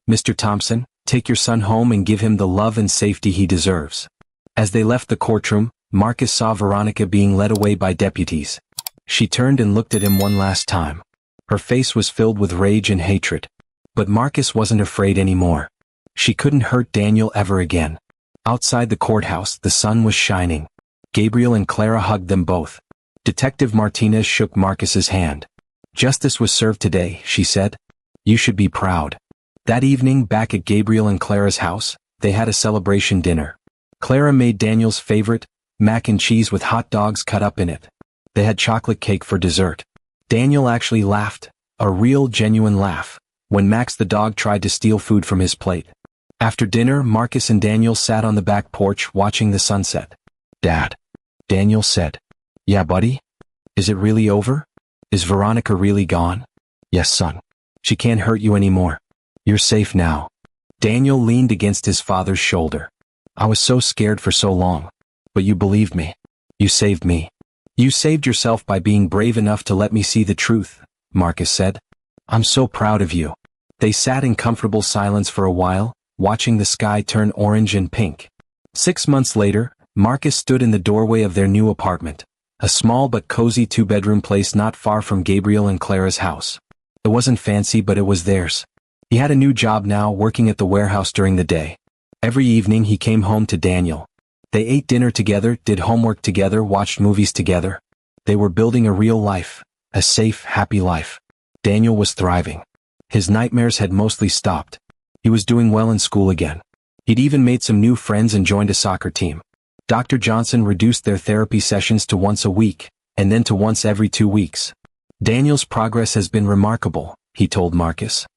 Mr. Thompson, take your son home and give him the love and safety he deserves." As they left the courtroom, Marcus saw Veronica being led away by deputies. She turned and looked at him one last time. Her face was filled with rage and hatred. But Marcus wasn't afraid anymore. She couldn't hurt Daniel ever again. Outside the courthouse, the sun was shining. Gabriel and Clara hugged them both. Detective Martinez shook Marcus's hand. "Justice was served today," she said. "You should be proud." That evening, back at Gabriel and Clara's house, they had a celebration dinner. Clara made Daniel's favorite, mac and cheese with hot dogs cut up in it. They had chocolate cake for dessert. Daniel actually laughed, a real genuine laugh, when Max the dog tried to steal food from his plate. After dinner, Marcus and Daniel sat on the back porch watching the sunset. "Dad," Daniel said. "Yeah, buddy? Is it really over? Is Veronica really gone?" "Yes, son. She can't hurt you anymore. You're safe now." Daniel leaned against his father's shoulder. "I was so scared for so long. But you believed me. You saved me. You saved yourself by being brave enough to let me see the truth," Marcus said. "I'm so proud of you." They sat in comfortable silence for a while, watching the sky turn orange and pink. 6 months later, Marcus stood in the doorway of their new apartment, a small but cozy 2-bedroom place not far from Gabriel and Clara's house. It wasn't fancy, but it was theirs. He had a new job now, working at the warehouse during the day. Every evening he came home to Daniel. They ate dinner together, did homework together, watched movies together. They were building a real life, a safe, happy life. Daniel was thriving. His nightmares had mostly stopped. He was doing well in school again. He'd even made some new friends and joined a soccer team. Dr. Johnson reduced their therapy sessions to once a week, and then to once every 2 weeks. "Daniel's progress has been remarkable," he told Marcus.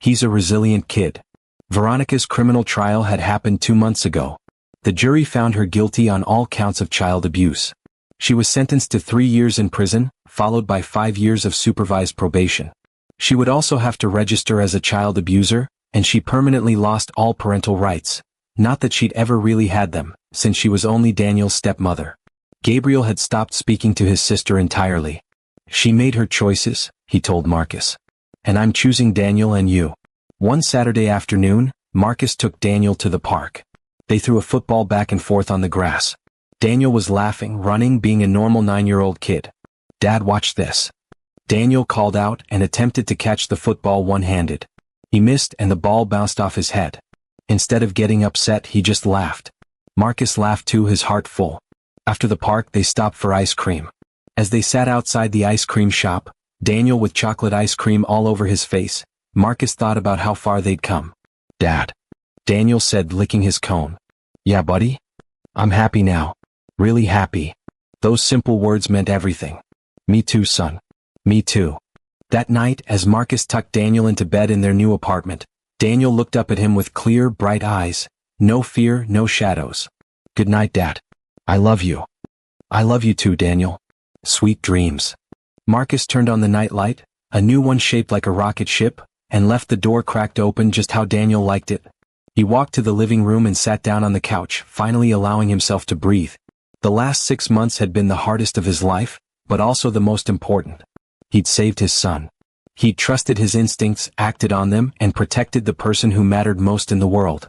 "He's a resilient kid." Veronica's criminal trial had happened 2 months ago. The jury found her guilty on all counts of child abuse. She was sentenced to 3 years in prison, followed by 5 years of supervised probation. She would also have to register as a child abuser, and she permanently lost all parental rights. Not that she'd ever really had them, since she was only Daniel's stepmother. Gabriel had stopped speaking to his sister entirely. "She made her choices," he told Marcus. "And I'm choosing Daniel and you." One Saturday afternoon, Marcus took Daniel to the park. They threw a football back and forth on the grass. Daniel was laughing, running, being a normal 9-year-old kid. "Dad, watch this." Daniel called out and attempted to catch the football one-handed. He missed and the ball bounced off his head. Instead of getting upset, he just laughed. Marcus laughed too, his heart full. After the park, they stopped for ice cream. As they sat outside the ice cream shop, Daniel with chocolate ice cream all over his face, Marcus thought about how far they'd come. "Dad," Daniel said, licking his cone. "Yeah, buddy? I'm happy now. Really happy." Those simple words meant everything. "Me too, son. Me too." That night, as Marcus tucked Daniel into bed in their new apartment, Daniel looked up at him with clear, bright eyes. No fear, no shadows. "Good night, Dad. I love you." "I love you too, Daniel. Sweet dreams." Marcus turned on the nightlight, a new one shaped like a rocket ship, and left the door cracked open just how Daniel liked it. He walked to the living room and sat down on the couch, finally allowing himself to breathe. The last 6 months had been the hardest of his life, but also the most important. He'd saved his son. He'd trusted his instincts, acted on them, and protected the person who mattered most in the world.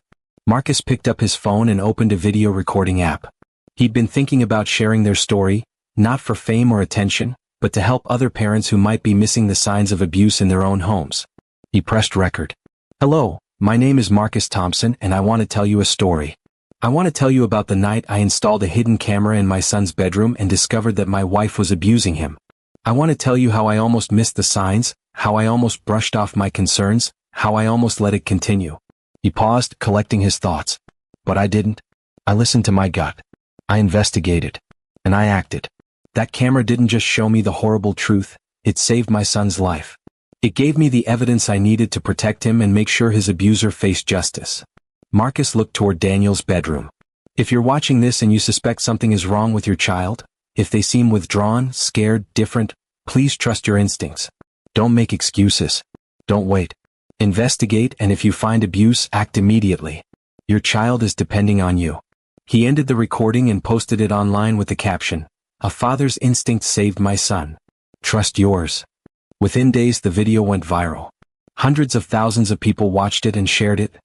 Marcus picked up his phone and opened a video recording app. He'd been thinking about sharing their story, not for fame or attention, but to help other parents who might be missing the signs of abuse in their own homes. He pressed record. "Hello, my name is Marcus Thompson and I want to tell you a story. I want to tell you about the night I installed a hidden camera in my son's bedroom and discovered that my wife was abusing him. I want to tell you how I almost missed the signs, how I almost brushed off my concerns, how I almost let it continue." He paused, collecting his thoughts. "But I didn't. I listened to my gut. I investigated. And I acted. That camera didn't just show me the horrible truth, it saved my son's life. It gave me the evidence I needed to protect him and make sure his abuser faced justice." Marcus looked toward Daniel's bedroom. "If you're watching this and you suspect something is wrong with your child, if they seem withdrawn, scared, different, please trust your instincts. Don't make excuses. Don't wait. Investigate, and if you find abuse, act immediately. Your child is depending on you. He ended the recording and posted it online with the caption, "A father's instinct saved my son. Trust yours." Within days the video went viral. Hundreds of thousands of people watched it and shared it.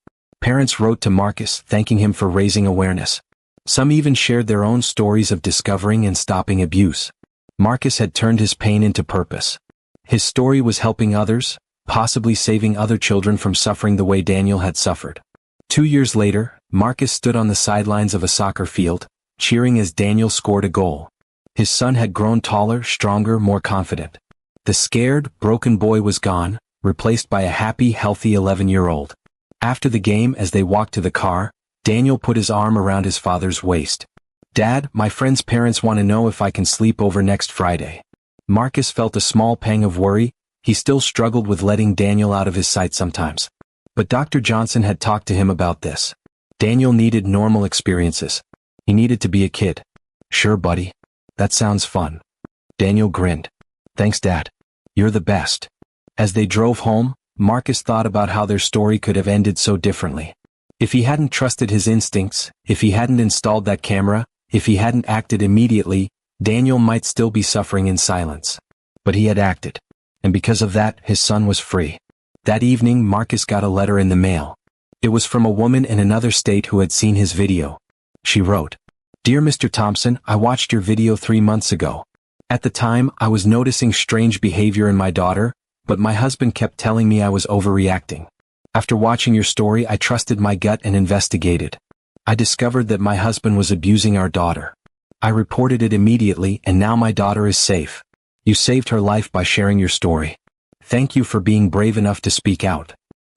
Parents wrote to Marcus thanking him for raising awareness. Some even shared their own stories of discovering and stopping abuse. Marcus had turned his pain into purpose. His story was helping others, possibly saving other children from suffering the way Daniel had suffered. 2 years later, Marcus stood on the sidelines of a soccer field, cheering as Daniel scored a goal. His son had grown taller, stronger, more confident. The scared, broken boy was gone, replaced by a happy, healthy 11-year-old. After the game, as they walked to the car, Daniel put his arm around his father's waist. "Dad, my friend's parents want to know if I can sleep over next Friday." Marcus felt a small pang of worry. He still struggled with letting Daniel out of his sight sometimes. But Dr. Johnson had talked to him about this. Daniel needed normal experiences. He needed to be a kid. "Sure, buddy. That sounds fun." Daniel grinned. "Thanks, Dad. You're the best." As they drove home, Marcus thought about how their story could have ended so differently. If he hadn't trusted his instincts, if he hadn't installed that camera, if he hadn't acted immediately, Daniel might still be suffering in silence. But he had acted. And because of that, his son was free. That evening, Marcus got a letter in the mail. It was from a woman in another state who had seen his video. She wrote, "Dear Mr. Thompson, I watched your video 3 months ago. At the time, I was noticing strange behavior in my daughter, but my husband kept telling me I was overreacting. After watching your story, I trusted my gut and investigated. I discovered that my husband was abusing our daughter. I reported it immediately, and now my daughter is safe. You saved her life by sharing your story. Thank you for being brave enough to speak out."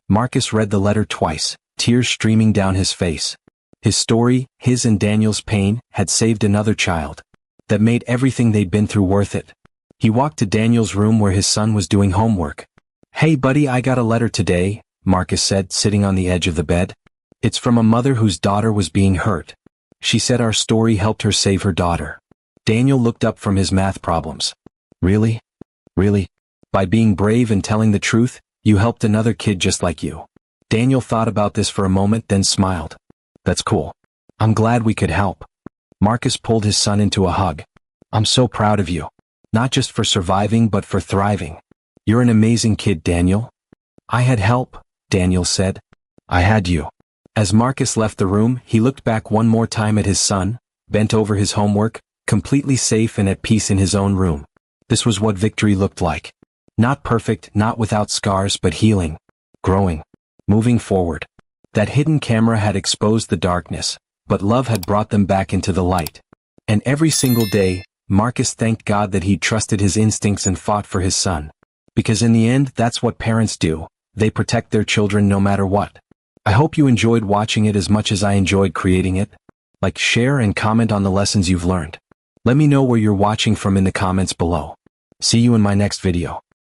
Marcus read the letter twice, tears streaming down his face. His story, his and Daniel's pain, had saved another child. That made everything they'd been through worth it. He walked to Daniel's room where his son was doing homework. "Hey buddy, I got a letter today," Marcus said, sitting on the edge of the bed. "It's from a mother whose daughter was being hurt. She said our story helped her save her daughter." Daniel looked up from his math problems. "Really? Really? By being brave and telling the truth, you helped another kid just like you?" Daniel thought about this for a moment, then smiled. "That's cool. I'm glad we could help." Marcus pulled his son into a hug. "I'm so proud of you. Not just for surviving but for thriving. You're an amazing kid, Daniel." "I had help," Daniel said. "I had you." As Marcus left the room, he looked back one more time at his son, bent over his homework, completely safe and at peace in his own room. This was what victory looked like. Not perfect, not without scars, but healing, growing, moving forward. That hidden camera had exposed the darkness, but love had brought them back into the light. And every single day, Marcus thanked God that he'd trusted his instincts and fought for his son. Because in the end, that's what parents do. They protect their children no matter what. I hope you enjoyed watching it as much as I enjoyed creating it. Like, share, and comment on the lessons you've learned. Let me know where you're watching from in the comments below. See you in my next video.